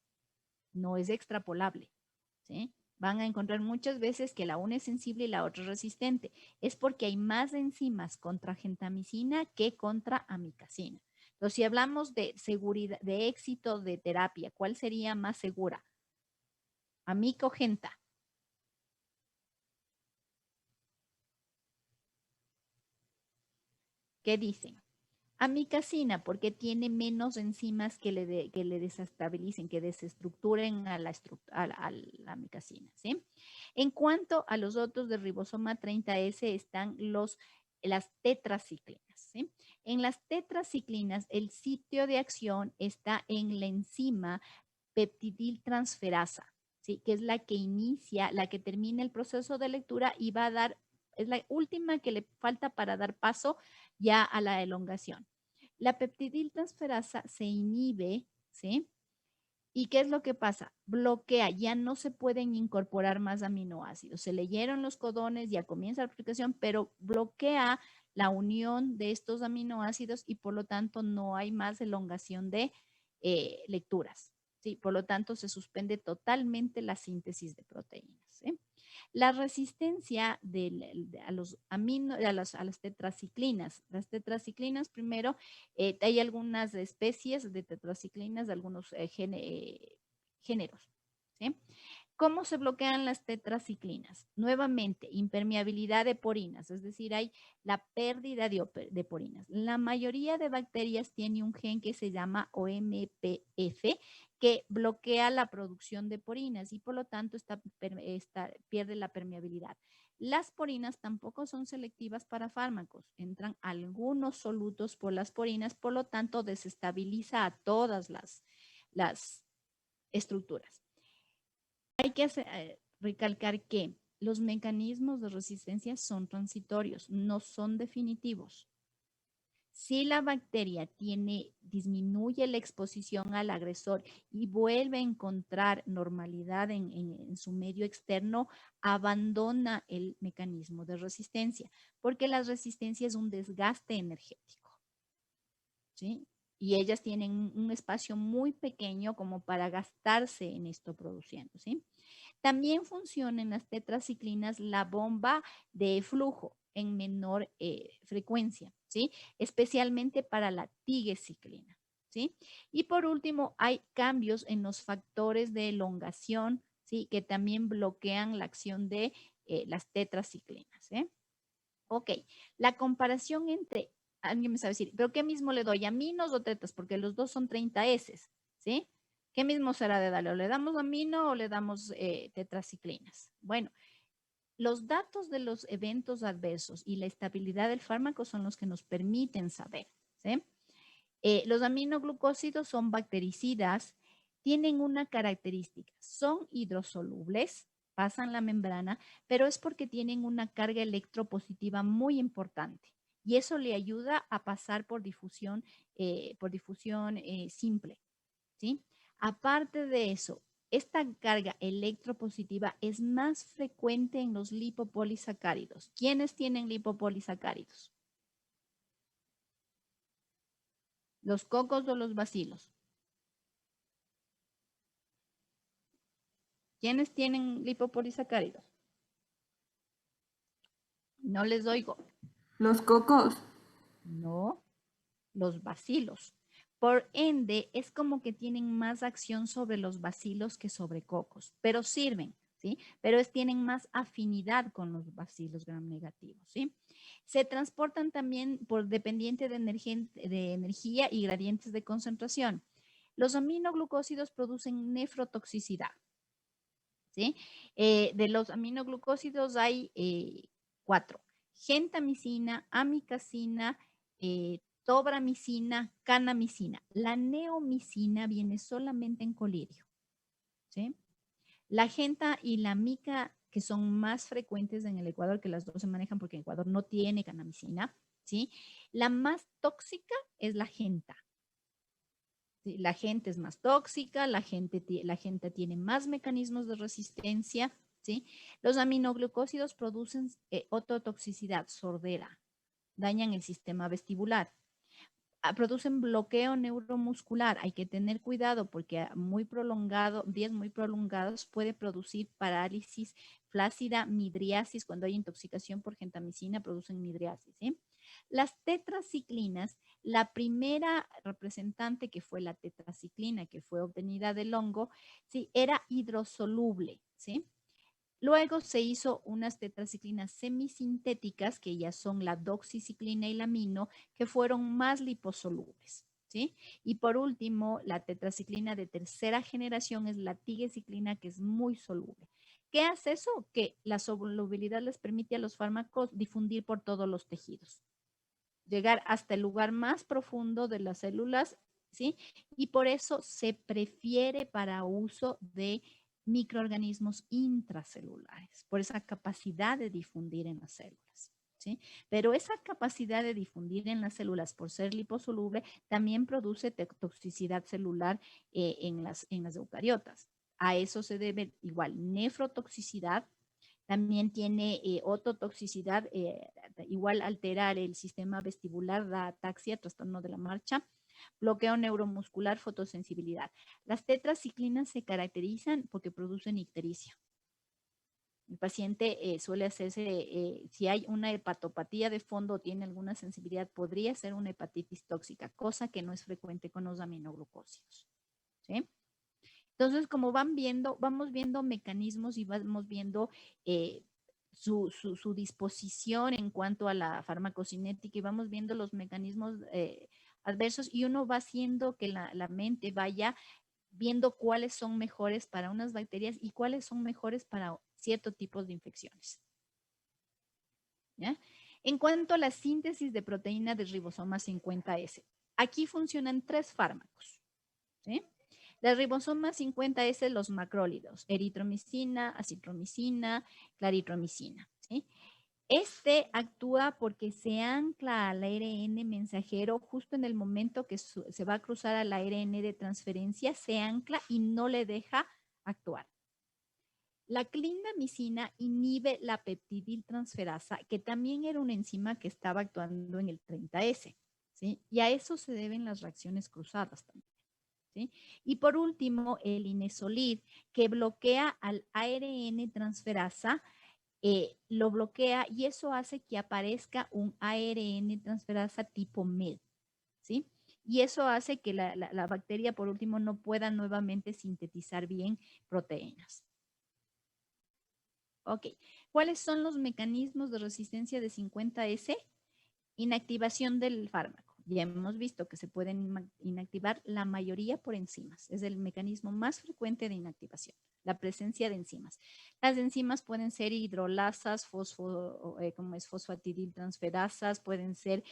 No es extrapolable. ¿Sí? Van a encontrar muchas veces que la una es sensible y la otra es resistente. Es porque hay más enzimas contra gentamicina que contra amicacina. Entonces, si hablamos de seguridad, de éxito de terapia, ¿cuál sería más segura? ¿Amica o genta? ¿Qué dicen? Amicacina, porque tiene menos enzimas que le desestabilicen, que desestructuren a la amicacina, ¿sí? En cuanto a los otros de ribosoma 30S están las tetraciclinas, ¿sí? En las tetraciclinas, el sitio de acción está en la enzima peptidiltransferasa, ¿sí? Que es la que inicia, la que termina el proceso de lectura y va a dar, es la última que le falta para dar paso ya a la elongación. La peptidiltransferasa se inhibe, ¿sí? ¿Y qué es lo que pasa? Bloquea, ya no se pueden incorporar más aminoácidos. Se leyeron los codones, ya comienza la aplicación, pero bloquea la unión de estos aminoácidos y por lo tanto no hay más elongación de lecturas. ¿Sí? Por lo tanto, se suspende totalmente la síntesis de proteínas. ¿Sí? La resistencia a las tetraciclinas. Las tetraciclinas, primero, hay algunas especies de tetraciclinas de algunos géneros. ¿Sí? ¿Cómo se bloquean las tetraciclinas? Nuevamente, impermeabilidad de porinas, es decir, hay la pérdida de porinas. La mayoría de bacterias tiene un gen que se llama OMPF, que bloquea la producción de porinas y por lo tanto pierde la permeabilidad. Las porinas tampoco son selectivas para fármacos. Entran algunos solutos por las porinas, por lo tanto desestabiliza a todas las estructuras. Hay que recalcar que los mecanismos de resistencia son transitorios, no son definitivos. Si la bacteria disminuye la exposición al agresor y vuelve a encontrar normalidad en su medio externo, abandona el mecanismo de resistencia, porque la resistencia es un desgaste energético. ¿Sí? Y ellas tienen un espacio muy pequeño como para gastarse en esto produciendo, ¿sí? También funciona en las tetraciclinas la bomba de flujo en menor frecuencia, ¿sí? Especialmente para la tigecyclina, ¿sí? Y por último, hay cambios en los factores de elongación, ¿sí? Que también bloquean la acción de las tetraciclinas, ¿eh? Ok, la comparación entre, alguien me sabe decir, ¿pero qué mismo le doy? ¿Aminos o tetas? Porque los dos son 30 S, ¿sí? ¿Qué mismo será de darle? ¿O le damos amino o le damos tetraciclinas? Bueno, los datos de los eventos adversos y la estabilidad del fármaco son los que nos permiten saber, ¿sí? Los aminoglucósidos son bactericidas, tienen una característica, son hidrosolubles, pasan la membrana, pero es porque tienen una carga electropositiva muy importante y eso le ayuda a pasar por difusión simple, ¿sí? Aparte de eso, esta carga electropositiva es más frecuente en los lipopolisacáridos. ¿Quiénes tienen lipopolisacáridos? ¿Los cocos o los bacilos? ¿Quiénes tienen lipopolisacáridos? No les oigo. Los cocos. No, los bacilos. Por ende, es como que tienen más acción sobre los bacilos que sobre cocos, pero sirven, ¿sí? Pero tienen más afinidad con los bacilos gram negativos, ¿sí? Se transportan también por dependiente de energía y gradientes de concentración. Los aminoglucósidos producen nefrotoxicidad, ¿sí? De los aminoglucósidos hay 4. Gentamicina, amicacina, tobramicina, canamicina. La neomicina viene solamente en colirio, ¿sí? La genta y la mica, que son más frecuentes en el Ecuador, que las dos se manejan porque en Ecuador no tiene canamicina, ¿sí? La más tóxica es la genta. ¿Sí? La gente es más tóxica, la gente tiene más mecanismos de resistencia, ¿sí? Los aminoglucósidos producen ototoxicidad, sordera, dañan el sistema vestibular, producen bloqueo neuromuscular. Hay que tener cuidado porque días muy prolongados puede producir parálisis flácida, midriasis. Cuando hay intoxicación por gentamicina, producen midriasis, ¿sí? Las tetraciclinas, la primera representante que fue la tetraciclina, que fue obtenida del hongo, ¿sí? Era hidrosoluble, ¿sí? Luego se hizo unas tetraciclinas semisintéticas, que ya son la doxiciclina y la amino, que fueron más liposolubles, ¿sí? Y por último, la tetraciclina de tercera generación es la tigecyclina, que es muy soluble. ¿Qué hace eso? Que la solubilidad les permite a los fármacos difundir por todos los tejidos, llegar hasta el lugar más profundo de las células, ¿sí? Y por eso se prefiere para uso de microorganismos intracelulares, por esa capacidad de difundir en las células, ¿sí? Pero esa capacidad de difundir en las células, por ser liposoluble, también produce toxicidad celular en las eucariotas. A eso se debe igual nefrotoxicidad. También tiene ototoxicidad, igual alterar el sistema vestibular, da ataxia, trastorno de la marcha, bloqueo neuromuscular, fotosensibilidad. Las tetraciclinas se caracterizan porque producen ictericia. El paciente suele hacerse, si hay una hepatopatía de fondo o tiene alguna sensibilidad, podría ser una hepatitis tóxica, cosa que no es frecuente con los aminoglucósidos, ¿sí? Entonces, como vamos viendo mecanismos y vamos viendo su disposición en cuanto a la farmacocinética y vamos viendo los mecanismos adversos y uno va haciendo que la mente vaya viendo cuáles son mejores para unas bacterias y cuáles son mejores para ciertos tipos de infecciones. ¿Ya? En cuanto a la síntesis de proteína de ribosoma 50S, aquí funcionan 3 fármacos, ¿sí? La ribosoma 50S, los macrólidos, eritromicina, acitromicina, claritromicina, ¿sí? Este actúa porque se ancla al ARN mensajero justo en el momento que se va a cruzar al ARN de transferencia, se ancla y no le deja actuar. La clindamicina inhibe la peptidiltransferasa, que también era una enzima que estaba actuando en el 30S, ¿sí? Y a eso se deben las reacciones cruzadas también, ¿sí? Y por último, el inesolid, que bloquea al ARN transferasa lo bloquea y eso hace que aparezca un ARN transferasa tipo MED, ¿sí? Y eso hace que la bacteria, por último, no pueda nuevamente sintetizar bien proteínas. Ok, ¿cuáles son los mecanismos de resistencia de 50S? Inactivación del fármaco. Ya hemos visto que se pueden inactivar la mayoría por enzimas. Es el mecanismo más frecuente de inactivación, la presencia de enzimas. Las enzimas pueden ser hidrolasas, como es fosfatidiltransferasas, pueden ser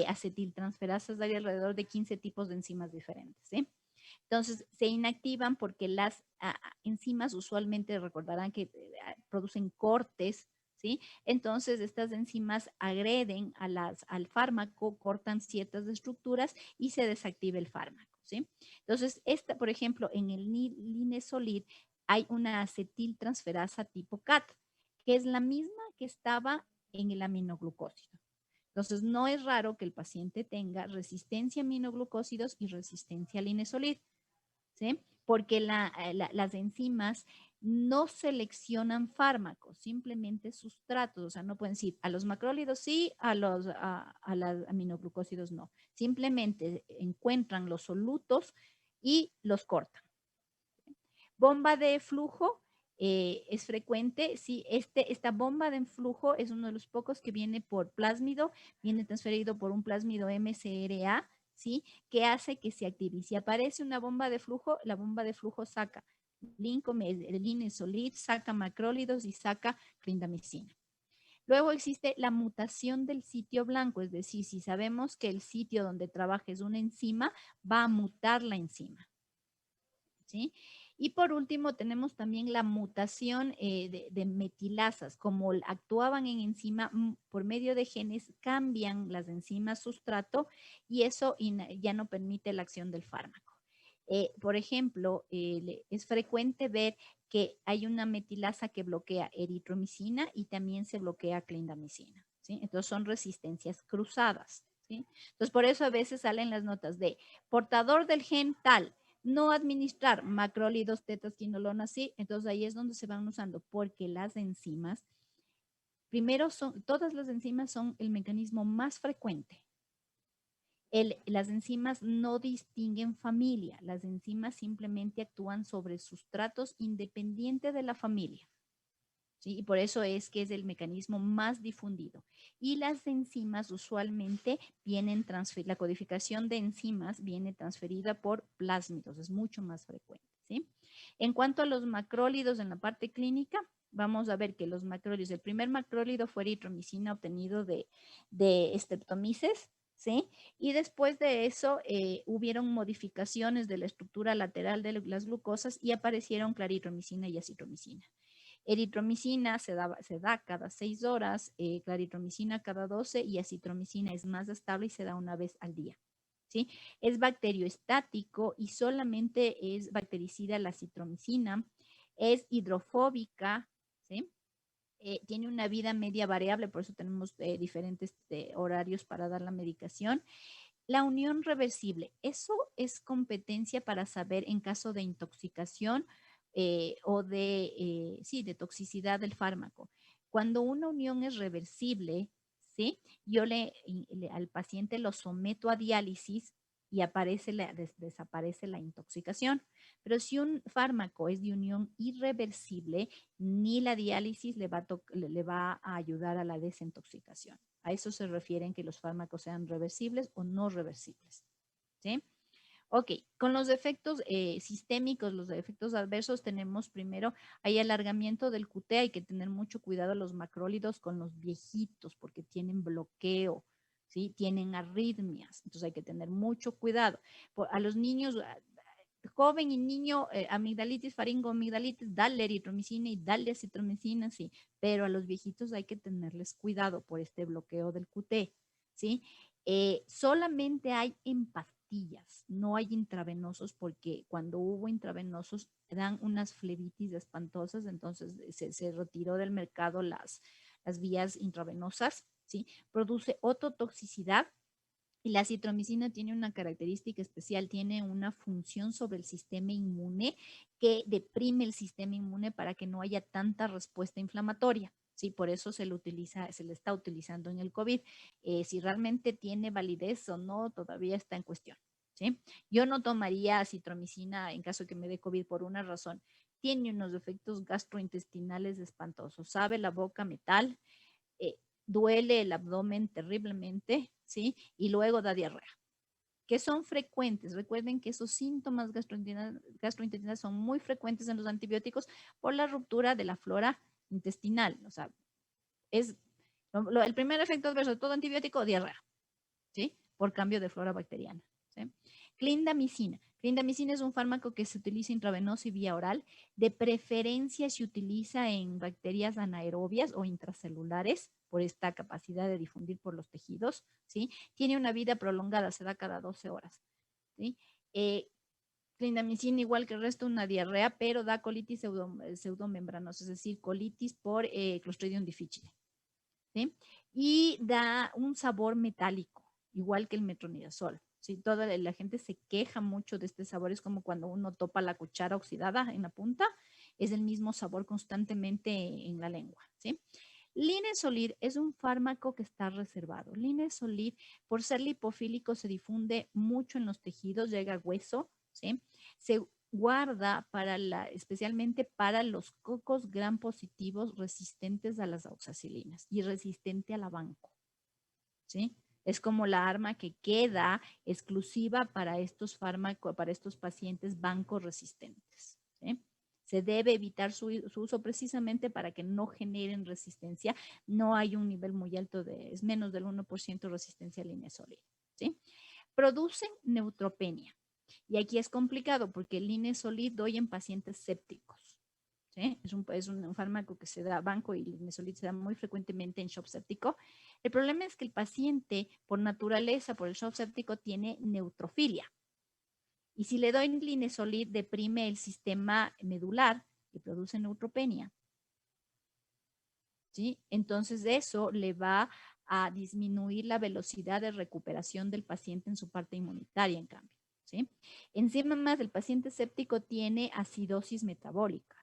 acetiltransferasas, hay alrededor de 15 tipos de enzimas diferentes. ¿Sí? Entonces, se inactivan porque las enzimas usualmente recordarán que producen cortes, ¿sí? Entonces, estas enzimas agreden al fármaco, cortan ciertas estructuras y se desactiva el fármaco, ¿sí? Entonces, por ejemplo, en el Linezolid hay una acetiltransferasa tipo CAT, que es la misma que estaba en el aminoglucósido. Entonces, no es raro que el paciente tenga resistencia a aminoglucósidos y resistencia al linezolid. ¿Sí? Porque las enzimas no seleccionan fármacos, simplemente sustratos, o sea, no pueden decir a los macrólidos sí, a los aminoglucósidos no. Simplemente encuentran los solutos y los cortan. Bomba de flujo es frecuente, sí, esta bomba de flujo es uno de los pocos que viene por plásmido, viene transferido por un plásmido MCRA, ¿sí? Que hace que se active. Y si aparece una bomba de flujo, la bomba de flujo saca el linezolid, saca macrólidos y saca clindamicina. Luego existe la mutación del sitio blanco, es decir, si sabemos que el sitio donde trabaja es una enzima, va a mutar la enzima. ¿Sí? Y por último, tenemos también la mutación de metilasas. Como actuaban en enzima, por medio de genes, cambian las enzimas sustrato y eso ya no permite la acción del fármaco. Por ejemplo, es frecuente ver que hay una metilasa que bloquea eritromicina y también se bloquea clindamicina. ¿Sí? Entonces son resistencias cruzadas. ¿Sí? Entonces por eso a veces salen las notas de portador del gen tal, no administrar macrólidos, tetasquinolonas, sí, entonces ahí es donde se van usando, porque las enzimas, primero todas las enzimas son el mecanismo más frecuente. Las enzimas no distinguen familia, las enzimas simplemente actúan sobre sustratos independientes de la familia. ¿Sí? Y por eso es que es el mecanismo más difundido. Y las enzimas usualmente vienen la codificación de enzimas viene transferida por plásmidos, es mucho más frecuente. ¿Sí? En cuanto a los macrólidos en la parte clínica, vamos a ver que los macrólidos, el primer macrólido fue eritromicina obtenido de Streptomyces, ¿sí? Y después de eso hubieron modificaciones de la estructura lateral de las glucosas y aparecieron claritromicina y acitromicina. Eritromicina se da cada 6 horas, claritromicina cada 12 y acitromicina es más estable y se da una vez al día. ¿Sí? Es bacterioestático y solamente es bactericida la acitromicina. Es hidrofóbica, ¿sí? Tiene una vida media variable, por eso tenemos diferentes horarios para dar la medicación. La unión reversible, eso es competencia para saber en caso de intoxicación o de toxicidad del fármaco. Cuando una unión es reversible, ¿sí? Yo al paciente lo someto a diálisis y desaparece la intoxicación. Pero si un fármaco es de unión irreversible, ni la diálisis le va a ayudar a la desintoxicación. A eso se refieren que los fármacos sean reversibles o no reversibles. ¿Sí? Ok, con los efectos sistémicos, los efectos adversos, tenemos primero, hay alargamiento del QT, hay que tener mucho cuidado los macrólidos con los viejitos porque tienen bloqueo, ¿sí? Tienen arritmias, entonces hay que tener mucho cuidado. A los niños, joven y niño, amigdalitis, faringoamigdalitis, dale eritromicina y dale acitromicina, sí, pero a los viejitos hay que tenerles cuidado por este bloqueo del QT, ¿sí? Solamente hay en pastillas, no hay intravenosos porque cuando hubo intravenosos dan unas flebitis espantosas, entonces se retiró del mercado las vías intravenosas, ¿sí? Produce ototoxicidad. Y la citromicina tiene una característica especial, tiene una función sobre el sistema inmune que deprime el sistema inmune para que no haya tanta respuesta inflamatoria. Sí, por eso se le está utilizando en el COVID. Si realmente tiene validez o no, todavía está en cuestión. ¿Sí? Yo no tomaría citromicina en caso de que me dé COVID por una razón. Tiene unos efectos gastrointestinales espantosos. Sabe la boca metal, eh, duele el abdomen terriblemente, ¿sí? Y luego da diarrea, que son frecuentes. Recuerden que esos síntomas gastrointestinales son muy frecuentes en los antibióticos por la ruptura de la flora intestinal. O sea, es el primer efecto adverso de todo antibiótico, diarrea, ¿sí? Por cambio de flora bacteriana, ¿sí? Clindamicina. Clindamicina es un fármaco que se utiliza intravenoso y vía oral. De preferencia se utiliza en bacterias anaerobias o intracelulares por esta capacidad de difundir por los tejidos, ¿sí? Tiene una vida prolongada, se da cada 12 horas, ¿sí? Clindamicina, igual que el resto, una diarrea, pero da colitis pseudomembranosa, es decir, colitis por Clostridium difficile, ¿sí? Y da un sabor metálico, igual que el metronidazol. ¿Sí? Toda la gente se queja mucho de este sabor, es como cuando uno topa la cuchara oxidada en la punta, es el mismo sabor constantemente en la lengua, ¿sí? Linezolid es un fármaco que está reservado. Linezolid, por ser lipofílico, se difunde mucho en los tejidos, llega a hueso, ¿sí? Se guarda especialmente para los cocos gram positivos resistentes a las oxacilinas y resistente a la banco, ¿sí? Es como la arma que queda exclusiva para estos fármacos, para estos pacientes banco resistentes, ¿sí? Se debe evitar su uso precisamente para que no generen resistencia. No hay un nivel muy alto es menos del 1% resistencia a linezolid, ¿sí? Producen neutropenia. Y aquí es complicado porque el linezolid doy en pacientes sépticos, ¿sí? Es un fármaco que se da, banco y linezolid se da muy frecuentemente en shock séptico. El problema es que el paciente, por naturaleza, por el shock séptico, tiene neutrofilia. Y si le doy linezolid, deprime el sistema medular y produce neutropenia, ¿sí? Entonces eso le va a disminuir la velocidad de recuperación del paciente en su parte inmunitaria, en cambio, ¿sí? Encima más, el paciente séptico tiene acidosis metabólica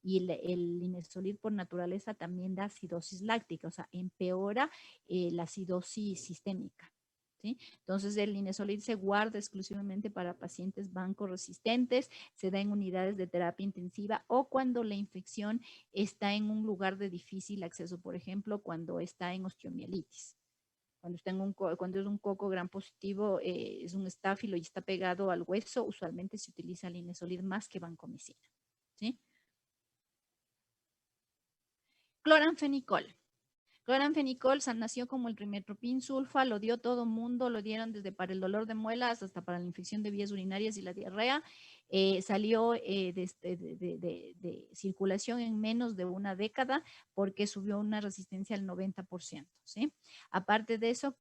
y el linezolid por naturaleza también da acidosis láctica, o sea, empeora la acidosis sistémica, ¿sí? Entonces, el linezolid se guarda exclusivamente para pacientes banco-resistentes, se da en unidades de terapia intensiva o cuando la infección está en un lugar de difícil acceso, por ejemplo, cuando está en osteomielitis. Cuando es un coco gram positivo, es un estáfilo y está pegado al hueso, usualmente se utiliza linezolid más que vancomicina, ¿sí? Cloranfenicol. Cloranfenicol nació como el trimestoprim sulfa, lo dio todo mundo, lo dieron desde para el dolor de muelas hasta para la infección de vías urinarias y la diarrea. Salió de circulación en menos de una década porque subió una resistencia al 90%, ¿sí? Aparte de eso,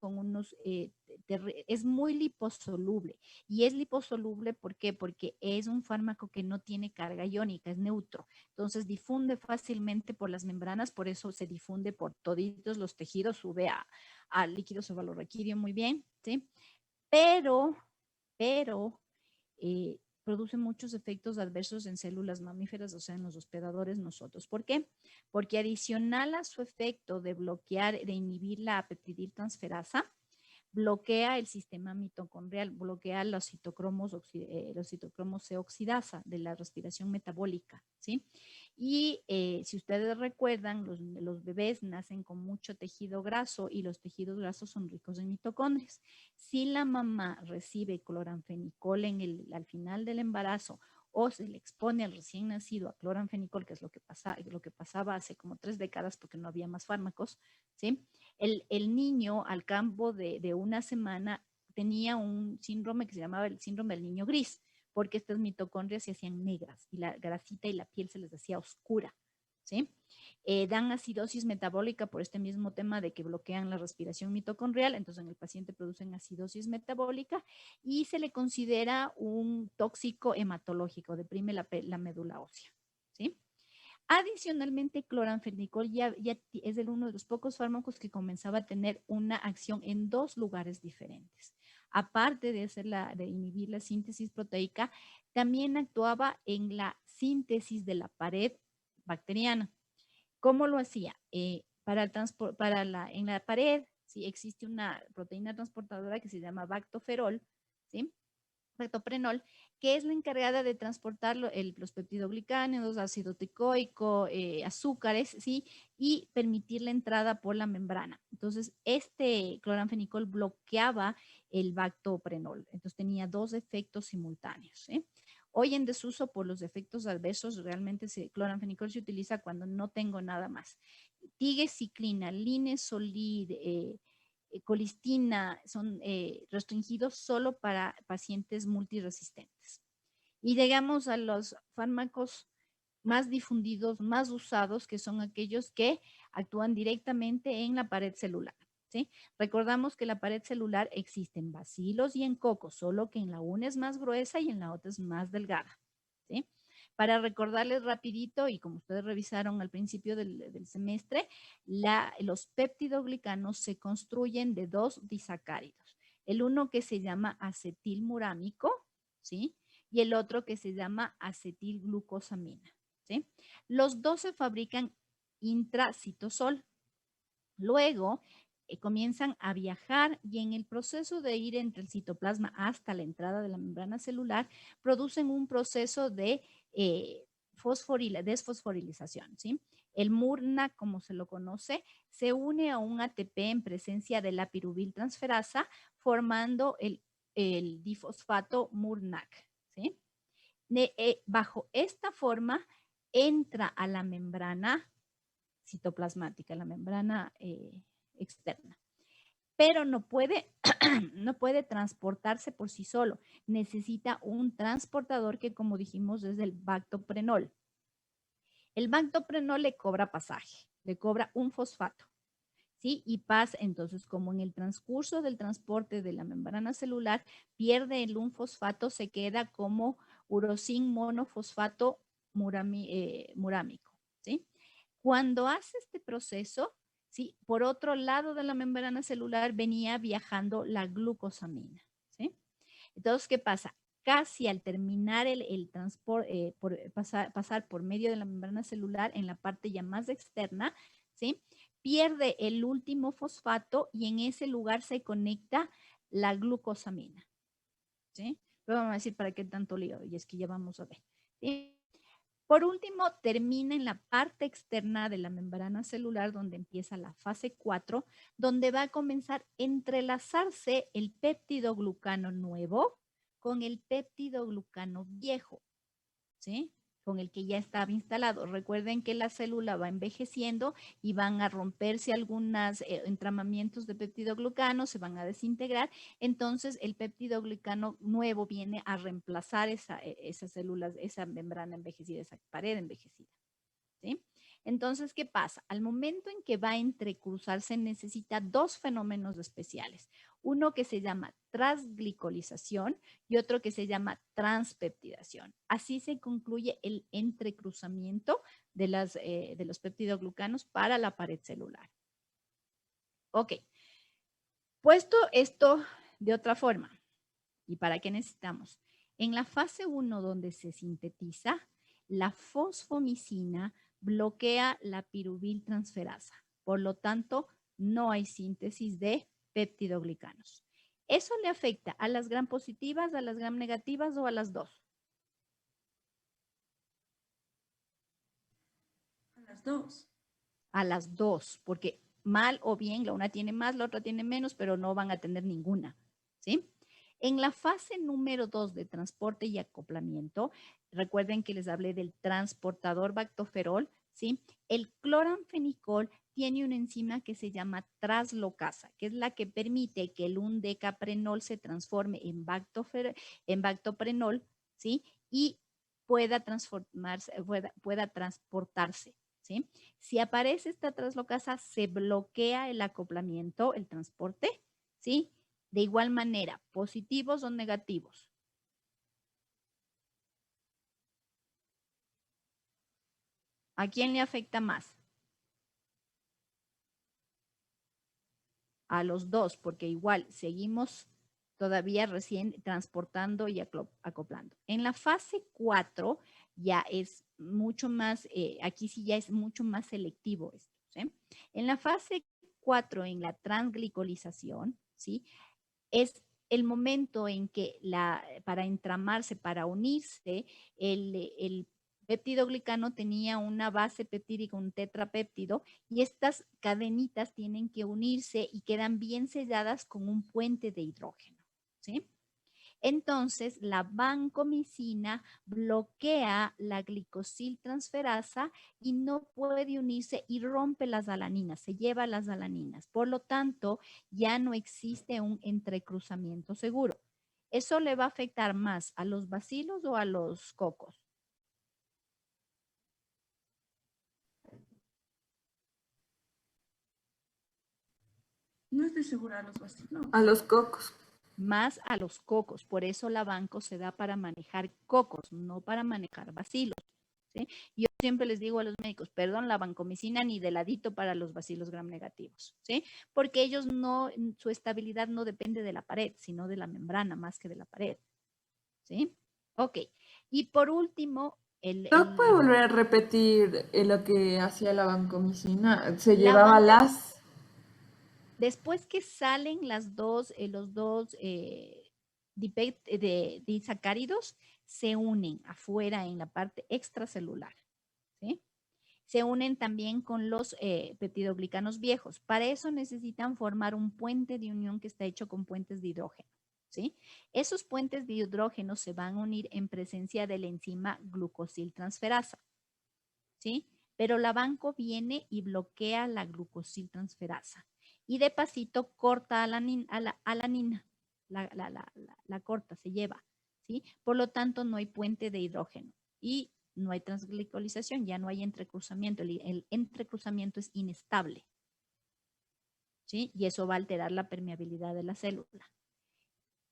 es muy liposoluble. Y es liposoluble, ¿por qué? Porque es un fármaco que no tiene carga iónica, es neutro. Entonces difunde fácilmente por las membranas, por eso se difunde por toditos los tejidos, sube a líquido cefalorraquídeo muy bien, ¿sí? Pero, produce muchos efectos adversos en células mamíferas, o sea, en los hospedadores nosotros. ¿Por qué? Porque adicional a su efecto de bloquear, de inhibir la peptidiltransferasa, bloquea el sistema mitocondrial, bloquea los citocromos C oxidasa de la respiración metabólica, ¿sí? Y si ustedes recuerdan, los bebés nacen con mucho tejido graso y los tejidos grasos son ricos en mitocondrias. Si la mamá recibe cloranfenicol al final del embarazo o se le expone al recién nacido a cloranfenicol, que es lo que pasaba hace como 3 décadas porque no había más fármacos, ¿sí? El niño al cabo de una semana tenía un síndrome que se llamaba el síndrome del niño gris, porque estas mitocondrias se hacían negras y la grasita y la piel se les hacía oscura, ¿sí? Dan acidosis metabólica por este mismo tema de que bloquean la respiración mitocondrial, entonces en el paciente producen acidosis metabólica y se le considera un tóxico hematológico, deprime la médula ósea, ¿sí? Adicionalmente, cloranfenicol ya es uno de los pocos fármacos que comenzaba a tener una acción en 2 lugares diferentes. Aparte de inhibir la síntesis proteica, también actuaba en la síntesis de la pared bacteriana. ¿Cómo lo hacía? En la pared, sí, existe una proteína transportadora que se llama bactoferol, ¿sí? Bactoprenol, que es la encargada de transportar los peptidoglicánidos, ácido ticoico, azúcares, ¿sí? Y permitir la entrada por la membrana. Entonces, este cloranfenicol bloqueaba el bactoprenol. Entonces, tenía dos efectos simultáneos, ¿sí? Hoy en desuso por los efectos adversos, realmente cloranfenicol se utiliza cuando no tengo nada más. Tigecyclina, linezolid, colistina son restringidos solo para pacientes multiresistentes. Y llegamos a los fármacos más difundidos, más usados, que son aquellos que actúan directamente en la pared celular. ¿Sí? Recordamos que la pared celular existe en bacilos y en cocos, solo que en la una es más gruesa y en la otra es más delgada. ¿Sí? Para recordarles rapidito, y como ustedes revisaron al principio del semestre, los peptidoglicanos se construyen de dos disacáridos. El uno que se llama acetilmurámico, ¿sí? Y el otro que se llama acetilglucosamina, ¿sí? Los dos se fabrican intracitosol. Luego comienzan a viajar y en el proceso de ir entre el citoplasma hasta la entrada de la membrana celular, producen un proceso de desfosforilización, ¿sí? El MURNA, como se lo conoce, se une a un ATP en presencia de la piruviltransferasa, formando el difosfato MURNAC, ¿sí? Bajo esta forma entra a la membrana citoplasmática, la membrana externa. Pero no puede, no puede transportarse por sí solo. Necesita un transportador que, como dijimos, es el bactoprenol. El bactoprenol le cobra pasaje, le cobra un fosfato, ¿sí? Y pasa, entonces, como en el transcurso del transporte de la membrana celular, pierde el un fosfato, se queda como urosin monofosfato murámico, ¿sí? Cuando hace este proceso, ¿sí? Por otro lado de la membrana celular venía viajando la glucosamina, ¿sí? Entonces, ¿qué pasa? Casi al terminar el transporte, pasar por medio de la membrana celular en la parte ya más externa, ¿sí? Pierde el último fosfato y en ese lugar se conecta la glucosamina, ¿sí? Pero vamos a decir para qué tanto lío, y es que ya vamos a ver, ¿sí? Por último, termina en la parte externa de la membrana celular donde empieza la fase 4, donde va a comenzar a entrelazarse el péptidoglucano nuevo con el péptidoglucano viejo, ¿sí? Con el que ya estaba instalado. Recuerden que la célula va envejeciendo y van a romperse algunos entramamientos de peptidoglucano, se van a desintegrar. Entonces, el peptidoglucano nuevo viene a reemplazar esas células, esa membrana envejecida, esa pared envejecida, ¿sí? Entonces, ¿qué pasa? Al momento en que va a entrecruzarse necesita dos fenómenos especiales. Uno que se llama transglicolización y otro que se llama transpeptidación. Así se concluye el entrecruzamiento de los peptidoglucanos para la pared celular. Ok, puesto esto de otra forma, ¿y para qué necesitamos? En la fase 1 donde se sintetiza, la fosfomicina bloquea la piruviltransferasa. Por lo tanto, no hay síntesis de peptidoglicanos. ¿Eso le afecta a las gram positivas, a las gram negativas o a las dos? A las dos. A las dos, porque mal o bien, la una tiene más, la otra tiene menos, pero no van a tener ninguna, ¿sí? En la fase número 2 de transporte y acoplamiento, recuerden que les hablé del transportador bactoferol, ¿sí? El cloranfenicol tiene una enzima que se llama traslocasa, que es la que permite que el 1-decaprenol se transforme en bactoprenol, ¿sí? Y pueda transformarse, pueda transportarse, ¿sí? Si aparece esta traslocasa, se bloquea el acoplamiento, el transporte, ¿sí? De igual manera, positivos o negativos. ¿A quién le afecta más? A los dos, porque igual seguimos todavía recién transportando y acoplando. En la fase 4 ya es mucho más, aquí sí ya es mucho más selectivo esto, ¿sí? En la fase 4, en la transglicolización, ¿sí? Es el momento en que para entramarse, para unirse, el peptidoglicano tenía una base peptídica, un tetrapéptido, y estas cadenitas tienen que unirse y quedan bien selladas con un puente de hidrógeno, ¿sí? Entonces, la vancomicina bloquea la glicosiltransferasa y no puede unirse y rompe las alaninas, se lleva las alaninas. Por lo tanto, ya no existe un entrecruzamiento seguro. ¿Eso le va a afectar más a los bacilos o a los cocos? No estoy segura de los vacilos. A los cocos. Más a los cocos. Por eso la banco se da para manejar cocos, no para manejar bacilos. ¿Sí? Yo siempre les digo a los médicos, perdón, la vancomicina ni de ladito para los bacilos gram negativos, ¿sí? Porque ellos no, su estabilidad no depende de la pared, sino de la membrana más que de la pared, ¿sí? Ok. Y por último, ¿No puede volver a repetir lo que hacía la vancomicina? Se la llevaba banco, las... después que salen los dos disacáridos, se unen afuera en la parte extracelular, ¿sí? Se unen también con los peptidoglicanos viejos. Para eso necesitan formar un puente de unión que está hecho con puentes de hidrógeno, ¿sí? Esos puentes de hidrógeno se van a unir en presencia de la enzima glucosiltransferasa, ¿sí? Pero la banco viene y bloquea la glucosiltransferasa y de pasito corta a la alanina, la corta, se lleva, ¿sí? Por lo tanto, no hay puente de hidrógeno y no hay transglicolización, ya no hay entrecruzamiento. El entrecruzamiento es inestable, ¿sí? Y eso va a alterar la permeabilidad de la célula.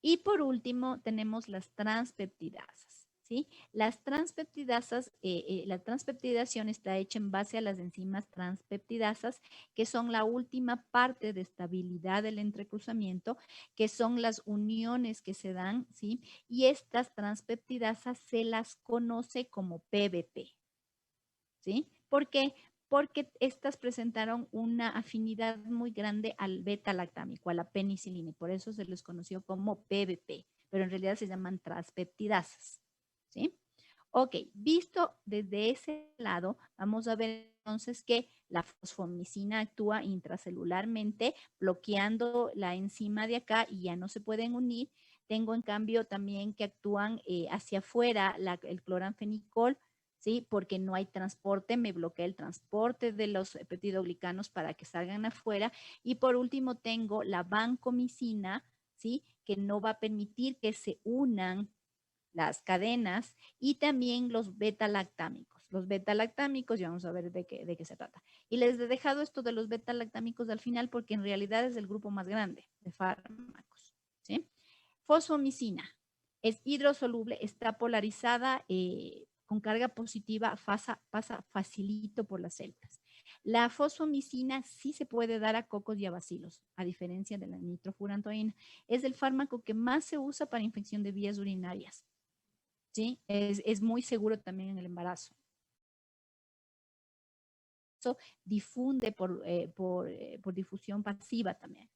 Y por último, tenemos las transpeptidasas, ¿sí? Las transpeptidasas, la transpeptidación está hecha en base a las enzimas transpeptidasas, que son la última parte de estabilidad del entrecruzamiento, que son las uniones que se dan, ¿sí? Y estas transpeptidasas se las conoce como PBP, ¿sí? ¿Por qué? Porque estas presentaron una afinidad muy grande al beta-lactámico, a la penicilina, y por eso se les conoció como PBP, pero en realidad se llaman transpeptidasas, ¿sí? Ok, visto desde ese lado, vamos a ver entonces que la fosfomicina actúa intracelularmente, bloqueando la enzima de acá y ya no se pueden unir. Tengo en cambio también que actúan hacia afuera el cloranfenicol, ¿sí? Porque no hay transporte, me bloquea el transporte de los peptidoglicanos para que salgan afuera. Y por último tengo la vancomicina, ¿sí? Que no va a permitir que se unan las cadenas y también los beta-lactámicos. Los beta-lactámicos, ya vamos a ver de qué se trata. Y les he dejado esto de los beta-lactámicos al final porque en realidad es el grupo más grande de fármacos, ¿sí? Fosfomicina es hidrosoluble, está polarizada con carga positiva, pasa facilito por las células. La fosfomicina sí se puede dar a cocos y a bacilos, a diferencia de la nitrofurantoína. Es el fármaco que más se usa para infección de vías urinarias. ¿Sí? Es muy seguro también en el embarazo. Eso difunde por difusión pasiva también.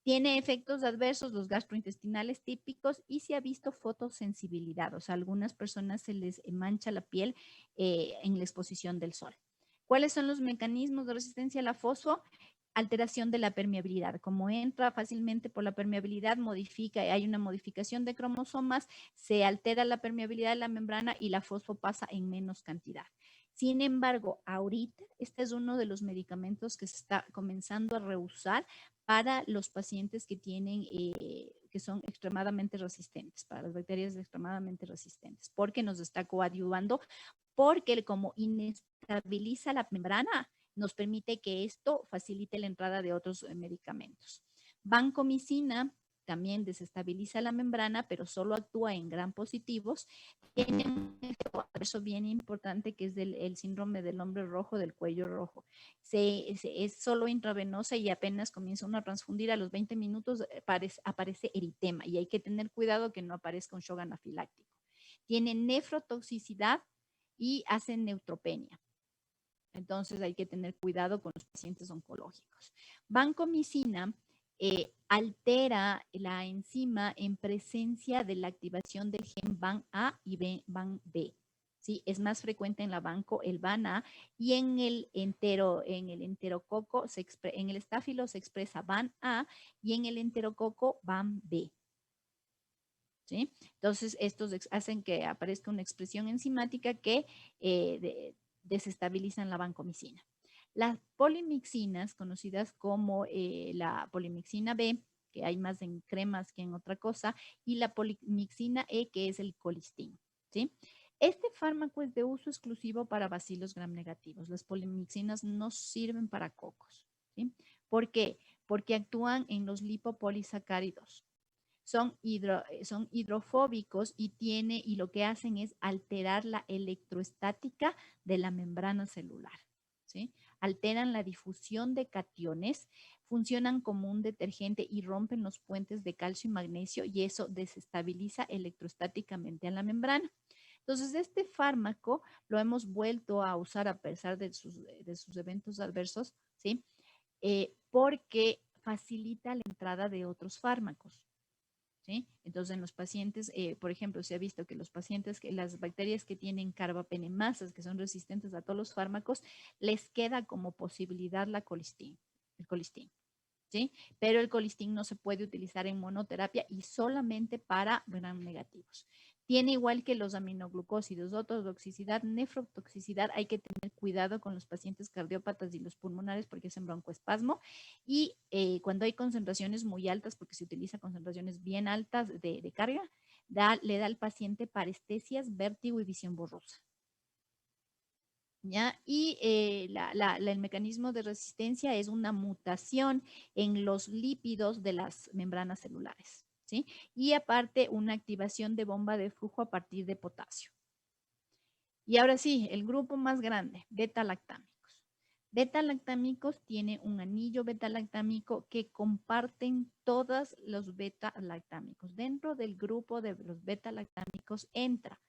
Tiene efectos adversos, los gastrointestinales típicos, y se ha visto fotosensibilidad. O sea, a algunas personas se les mancha la piel en la exposición del sol. ¿Cuáles son los mecanismos de resistencia a la fosfo? Alteración de la permeabilidad. Como entra fácilmente por la permeabilidad, hay una modificación de cromosomas, se altera la permeabilidad de la membrana y la fosfo pasa en menos cantidad. Sin embargo, ahorita este es uno de los medicamentos que se está comenzando a reusar para los pacientes que tienen, que son extremadamente resistentes, para las bacterias extremadamente resistentes, porque nos está coadyuvando, porque como inestabiliza la membrana, nos permite que esto facilite la entrada de otros medicamentos. Vancomicina también desestabiliza la membrana, pero solo actúa en gram positivos. Tiene un efecto bien importante que es el síndrome del hombre rojo, del cuello rojo. Es solo intravenosa y apenas comienza uno a transfundir, a los 20 minutos aparece eritema y hay que tener cuidado que no aparezca un shock anafiláctico. Tiene nefrotoxicidad y hacen neutropenia. Entonces hay que tener cuidado con los pacientes oncológicos. Vancomicina altera la enzima en presencia de la activación del gen VAN-A y VAN-B. ¿Sí? Es más frecuente en la vanco el VAN-A y en el enterococo, en el estáfilo se expresa VAN-A y en el enterococo VAN-B. ¿Sí? Entonces, estos hacen que aparezca una expresión enzimática que desestabilizan la vancomicina. Las polimixinas, conocidas como la polimixina B, que hay más en cremas que en otra cosa, y la polimixina E, que es el colistin, ¿sí? Este fármaco es de uso exclusivo para bacilos gram negativos. Las polimixinas no sirven para cocos, ¿sí? ¿Por qué? Porque actúan en los lipopolisacáridos. Son hidrofóbicos y lo que hacen es alterar la electroestática de la membrana celular, ¿sí? Alteran la difusión de cationes, funcionan como un detergente y rompen los puentes de calcio y magnesio y eso desestabiliza electroestáticamente a la membrana. Entonces, este fármaco lo hemos vuelto a usar a pesar de sus eventos adversos, ¿sí? Porque facilita la entrada de otros fármacos. ¿Sí? Entonces, en los pacientes, por ejemplo, se ha visto que los pacientes, que las bacterias que tienen carbapenemasas, que son resistentes a todos los fármacos, les queda como posibilidad el colistin, ¿sí? Pero el colistin no se puede utilizar en monoterapia y solamente para gram negativos. Tiene igual que los aminoglucósidos, ototoxicidad, nefrotoxicidad. Hay que tener cuidado con los pacientes cardiópatas y los pulmonares porque es en broncoespasmo. Y cuando hay concentraciones muy altas, porque se utiliza concentraciones bien altas de carga, le da al paciente parestesias, vértigo y visión borrosa. ¿Ya? Y el mecanismo de resistencia es una mutación en los lípidos de las membranas celulares, ¿sí? Y aparte una activación de bomba de flujo a partir de potasio. Y ahora sí, el grupo más grande, beta-lactámicos. Beta-lactámicos tiene un anillo beta-lactámico que comparten todos los beta-lactámicos. Dentro del grupo de los beta-lactámicos entra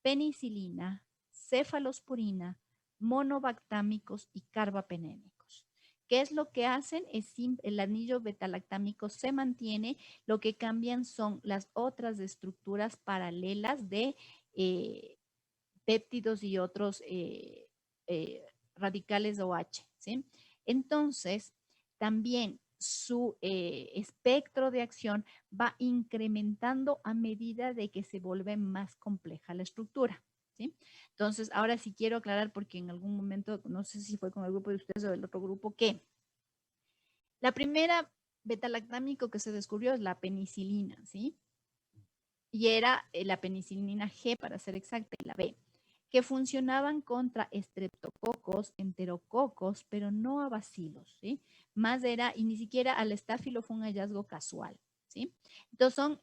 penicilina, cefalosporina, monobactámicos y carbapenémicos. ¿Qué es lo que hacen? El anillo betalactámico se mantiene, lo que cambian son las otras estructuras paralelas de péptidos y otros radicales OH, ¿sí? Entonces, también su espectro de acción va incrementando a medida de que se vuelve más compleja la estructura, ¿sí? Entonces, ahora sí quiero aclarar, porque en algún momento, no sé si fue con el grupo de ustedes o el otro grupo, que la primera betalactámico que se descubrió es la penicilina, ¿sí? Y era la penicilina G, para ser exacta, y la B, que funcionaban contra estreptococos, enterococos, pero no a bacilos, ¿sí? Más era, y ni siquiera al estáfilo fue un hallazgo casual, ¿sí? Entonces son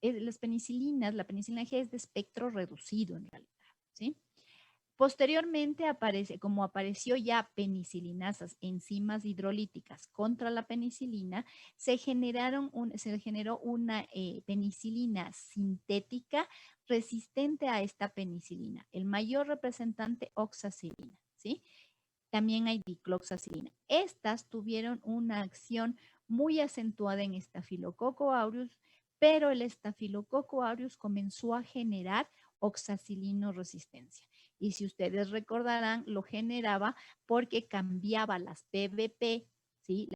las penicilinas, la penicilina G es de espectro reducido en realidad, ¿sí? Posteriormente como apareció ya penicilinasas, enzimas hidrolíticas contra la penicilina, se generó una penicilina sintética resistente a esta penicilina. El mayor representante, oxacilina, ¿sí? También hay dicloxacilina. Estas tuvieron una acción muy acentuada en Staphylococcus aureus, pero el Staphylococcus aureus comenzó a generar oxacilino resistencia. Y si ustedes recordarán, lo generaba porque cambiaba las PBP, ¿sí?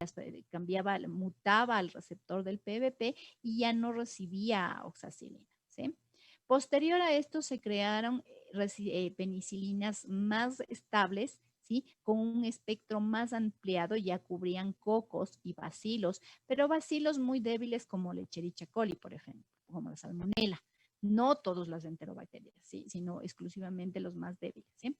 Mutaba al receptor del PBP y ya no recibía oxacilina, ¿sí? Posterior a esto se crearon penicilinas más estables, ¿sí? Con un espectro más ampliado, ya cubrían cocos y bacilos, pero bacilos muy débiles como Escherichia coli, por ejemplo, como la salmonela. No todas las enterobacterias, ¿sí? Sino exclusivamente los más débiles, ¿sí?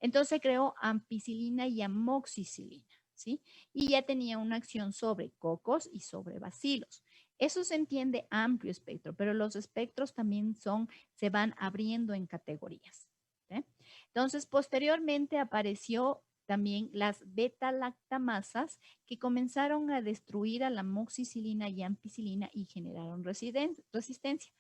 Entonces se creó ampicilina y amoxicilina, ¿sí? Y ya tenía una acción sobre cocos y sobre bacilos. Eso se entiende amplio espectro, pero los espectros también se van abriendo en categorías, ¿sí? Entonces, posteriormente apareció también las beta-lactamasas que comenzaron a destruir a la amoxicilina y ampicilina y generaron resistencia.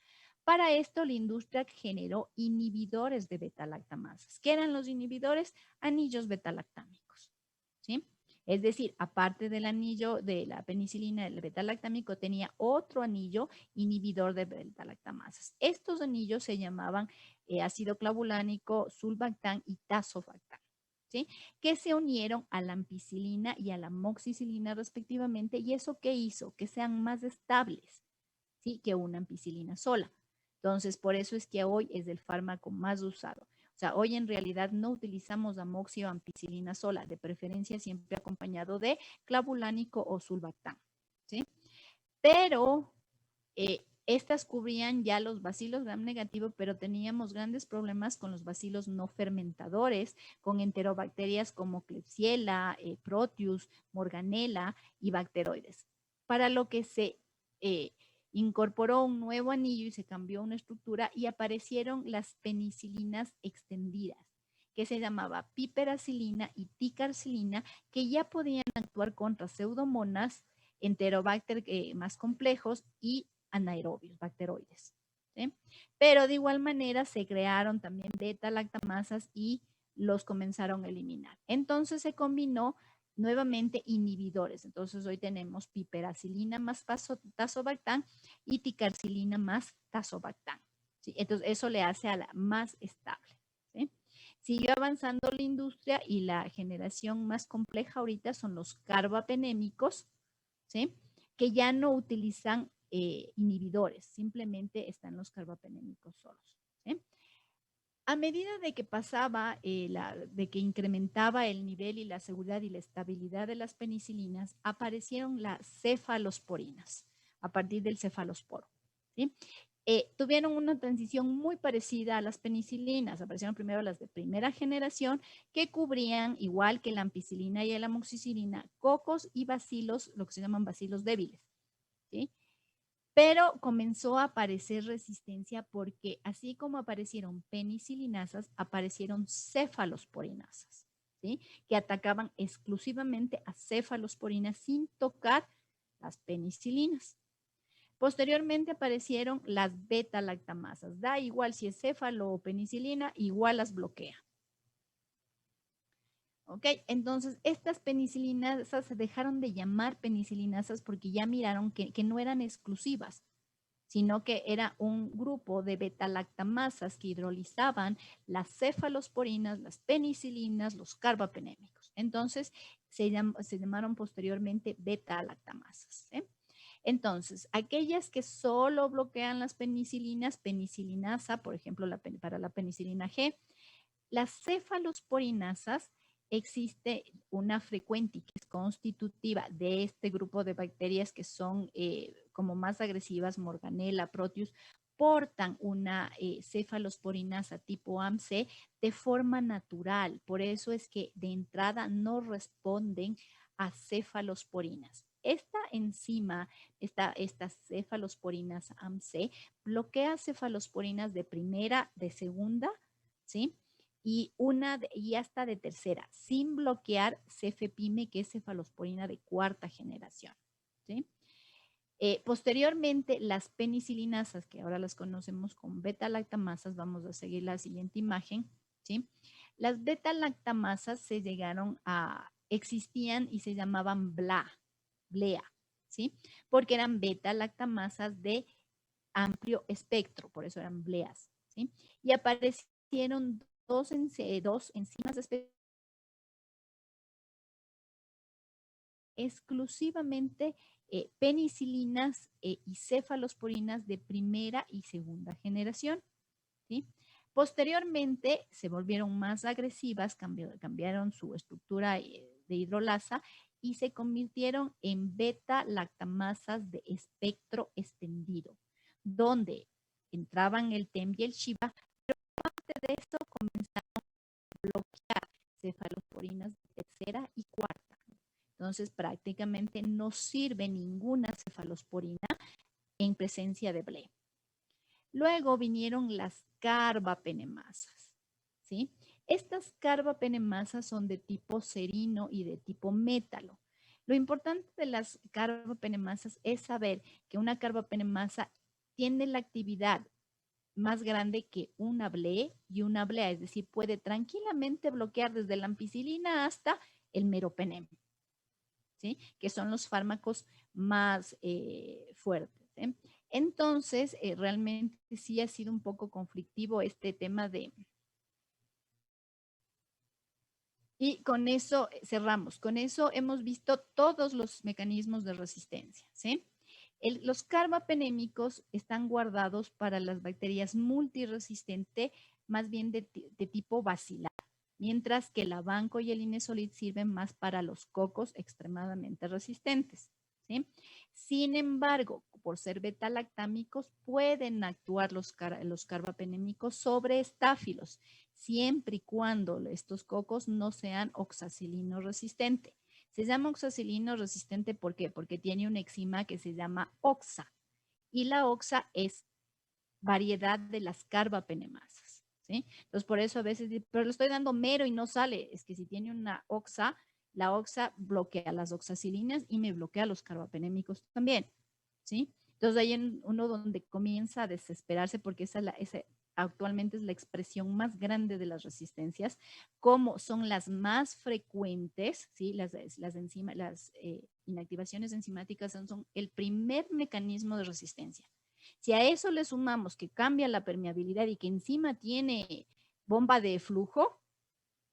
Para esto, la industria generó inhibidores de beta-lactamasas. ¿Qué eran los inhibidores? Anillos beta-lactámicos, ¿sí? Es decir, aparte del anillo de la penicilina, el beta-lactámico tenía otro anillo inhibidor de beta-lactamasas. Estos anillos se llamaban ácido clavulánico, sulbactán y tazobactán, ¿sí? Que se unieron a la ampicilina y a la amoxicilina respectivamente. ¿Y eso qué hizo? Que sean más estables, ¿sí? Que una ampicilina sola. Entonces, por eso es que hoy es el fármaco más usado. O sea, hoy en realidad no utilizamos amoxi o ampicilina sola, de preferencia siempre acompañado de clavulánico o sulbactán, ¿sí? Pero estas cubrían ya los bacilos gram negativo, pero teníamos grandes problemas con los bacilos no fermentadores, con enterobacterias como Klebsiella, Proteus, Morganella y bacteroides. Para lo que se incorporó un nuevo anillo y se cambió una estructura y aparecieron las penicilinas extendidas, que se llamaba piperacilina y ticarcilina, que ya podían actuar contra pseudomonas, enterobacter más complejos y anaerobios, bacteroides, ¿sí? Pero de igual manera se crearon también beta-lactamasas y los comenzaron a eliminar. Entonces se combinó nuevamente inhibidores. Entonces hoy tenemos piperacilina más tazobactán y ticarcilina más tazobactán, ¿sí? Entonces eso le hace a la más estable, ¿sí? Siguió avanzando la industria y la generación más compleja ahorita son los carbapenémicos, ¿sí? Que ya no utilizan inhibidores, simplemente están los carbapenémicos solos, ¿sí? A medida de que pasaba, de que incrementaba el nivel y la seguridad y la estabilidad de las penicilinas, aparecieron las cefalosporinas a partir del cefalosporo, ¿sí? Tuvieron una transición muy parecida a las penicilinas. Aparecieron primero las de primera generación que cubrían, igual que la ampicilina y la amoxicilina, cocos y bacilos, lo que se llaman bacilos débiles, ¿sí? Pero comenzó a aparecer resistencia porque así como aparecieron penicilinasas, aparecieron cefalosporinasas, ¿sí? Que atacaban exclusivamente a cefalosporinas sin tocar las penicilinas. Posteriormente aparecieron las beta-lactamasas. Da igual si es céfalo o penicilina, igual las bloquea. ¿Ok? Entonces, estas penicilinasas se dejaron de llamar penicilinasas porque ya miraron que no eran exclusivas, sino que era un grupo de beta-lactamasas que hidrolizaban las cefalosporinas, las penicilinas, los carbapenémicos. Entonces, se llamaron posteriormente beta-lactamasas, ¿eh? Entonces, aquellas que solo bloquean las penicilinas, penicilinasa, por ejemplo, para la penicilina G, las cefalosporinasas, existe una frecuente que es constitutiva de este grupo de bacterias que son como más agresivas, Morganella, Proteus, portan una cefalosporinasa tipo AMC de forma natural. Por eso es que de entrada no responden a cefalosporinas. Esta enzima, esta cefalosporinas AMC, bloquea cefalosporinas de primera, de segunda, ¿sí? Y hasta de tercera, sin bloquear cefepime, que es cefalosporina de cuarta generación, ¿sí? Posteriormente, las penicilinasas, que ahora las conocemos con beta-lactamasas, vamos a seguir la siguiente imagen, ¿sí? Las beta-lactamasas existían y se llamaban BLEA, ¿sí? Porque eran beta-lactamasas de amplio espectro, por eso eran BLEAs, ¿sí? Y aparecieron dos enzimas exclusivamente penicilinas y cefalosporinas de primera y segunda generación, ¿sí? Posteriormente se volvieron más agresivas, cambiaron su estructura de hidrolasa y se convirtieron en beta-lactamasas de espectro extendido, donde entraban el TEM y el SHIBA, pero aparte de esto comenzaron a bloquear cefalosporinas de tercera y cuarta. Entonces, prácticamente no sirve ninguna cefalosporina en presencia de BLE. Luego vinieron las carbapenemasas, ¿sí? Estas carbapenemasas son de tipo serino y de tipo métalo. Lo importante de las carbapenemasas es saber que una carbapenemasa tiene la actividad más grande que una ble y una ablea, es decir, puede tranquilamente bloquear desde la ampicilina hasta el meropenem, ¿sí? Que son los fármacos más fuertes. Entonces, realmente sí ha sido un poco conflictivo este tema de... Y con eso cerramos. Con eso hemos visto todos los mecanismos de resistencia, ¿sí? Los carbapenémicos están guardados para las bacterias multiresistentes, más bien de tipo bacilar, mientras que el abanco y el inesolid sirven más para los cocos extremadamente resistentes, ¿sí? Sin embargo, por ser betalactámicos, pueden actuar los carbapenémicos sobre estáfilos, siempre y cuando estos cocos no sean oxacilino resistente. Se llama oxacilino resistente, ¿por qué? Porque tiene una enzima que se llama oxa, y la oxa es variedad de las carbapenemasas, ¿sí? Entonces, por eso a veces, pero le estoy dando mero y no sale. Es que si tiene una oxa, la oxa bloquea las oxacilinas y me bloquea los carbapenémicos también, ¿sí? Entonces, ahí en uno donde comienza a desesperarse porque esa actualmente es la expresión más grande de las resistencias, como son las más frecuentes, ¿sí? Las inactivaciones enzimáticas son el primer mecanismo de resistencia. Si a eso le sumamos que cambia la permeabilidad y que encima tiene bomba de flujo,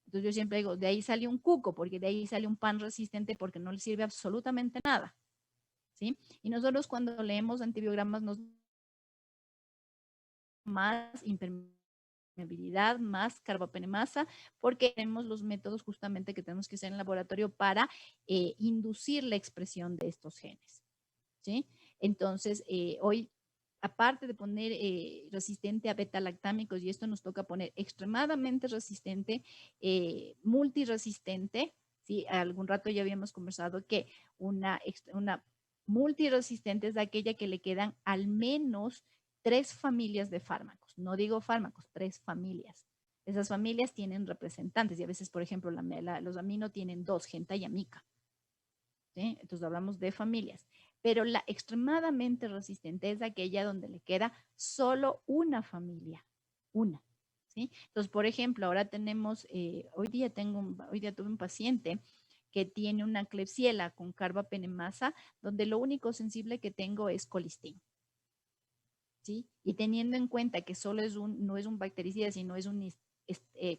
entonces yo siempre digo, de ahí sale un cuco, porque de ahí sale un pan resistente porque no le sirve absolutamente nada, ¿sí? Y nosotros cuando leemos antibiogramas nos más impermeabilidad, más carbapenemasa, porque tenemos los métodos justamente que tenemos que hacer en el laboratorio para inducir la expresión de estos genes, ¿sí? Entonces, hoy aparte de poner resistente a betalactámicos, y esto nos toca poner extremadamente resistente, multiresistente, ¿sí? Algún rato ya habíamos conversado que una multiresistente es aquella que le quedan al menos 3 familias de fármacos. No digo fármacos, 3 familias. Esas familias tienen representantes y a veces, por ejemplo, los amino tienen 2, genta y amica, ¿sí? Entonces hablamos de familias. Pero la extremadamente resistente es aquella donde le queda solo una familia, una, ¿sí? Entonces, por ejemplo, ahora tenemos, hoy día tuve un paciente que tiene una Klebsiella con carbapenemasa, donde lo único sensible que tengo es colistin, ¿sí? Y teniendo en cuenta que solo no es un bactericida, sino es un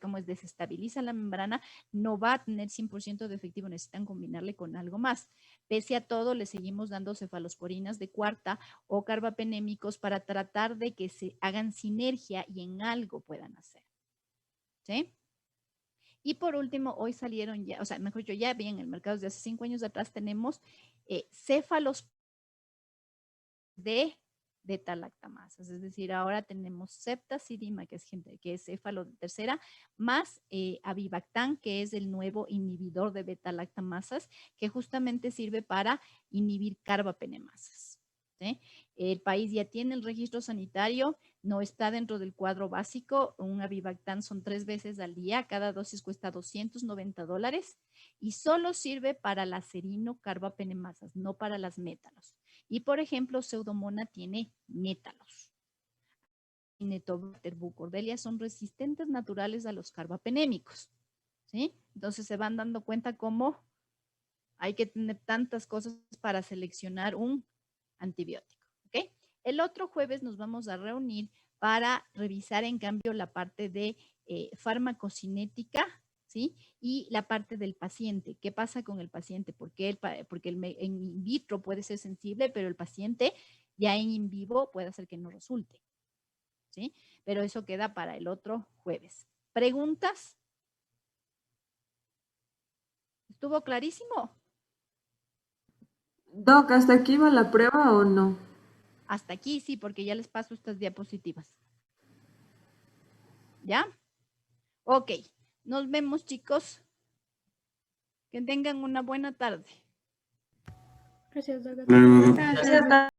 como desestabiliza la membrana, no va a tener 100% de efectivo, necesitan combinarle con algo más. Pese a todo, le seguimos dando cefalosporinas de cuarta o carbapenémicos para tratar de que se hagan sinergia y en algo puedan hacer, ¿sí? Y por último, hoy salieron ya, o sea, mejor yo ya vi en el mercado desde hace 5 años atrás, tenemos céfalos de betalactamasas, es decir, ahora tenemos ceftazidima, que es céfalo de tercera, más avibactam, que es el nuevo inhibidor de betalactamasas, que justamente sirve para inhibir carbapenemasas, ¿sí? El país ya tiene el registro sanitario, no está dentro del cuadro básico, un avibactam son 3 veces al día, cada dosis cuesta $290 y solo sirve para la serino carbapenemasas, no para las métalos. Y, por ejemplo, Pseudomonas tiene métalos. Netobacter, Bucordelia son resistentes naturales a los carbapenémicos, ¿sí? Entonces se van dando cuenta cómo hay que tener tantas cosas para seleccionar un antibiótico, ¿ok? El otro jueves nos vamos a reunir para revisar, en cambio, la parte de farmacocinética, ¿sí? Y la parte del paciente. ¿Qué pasa con el paciente? Porque el in vitro puede ser sensible, pero el paciente ya en in vivo puede hacer que no resulte, ¿sí? Pero eso queda para el otro jueves. ¿Preguntas? ¿Estuvo clarísimo? Doc, ¿hasta aquí va la prueba o no? Hasta aquí sí, porque ya les paso estas diapositivas. ¿Ya? Ok. Nos vemos, chicos. Que tengan una buena tarde. Gracias, doctora. Luego. Gracias,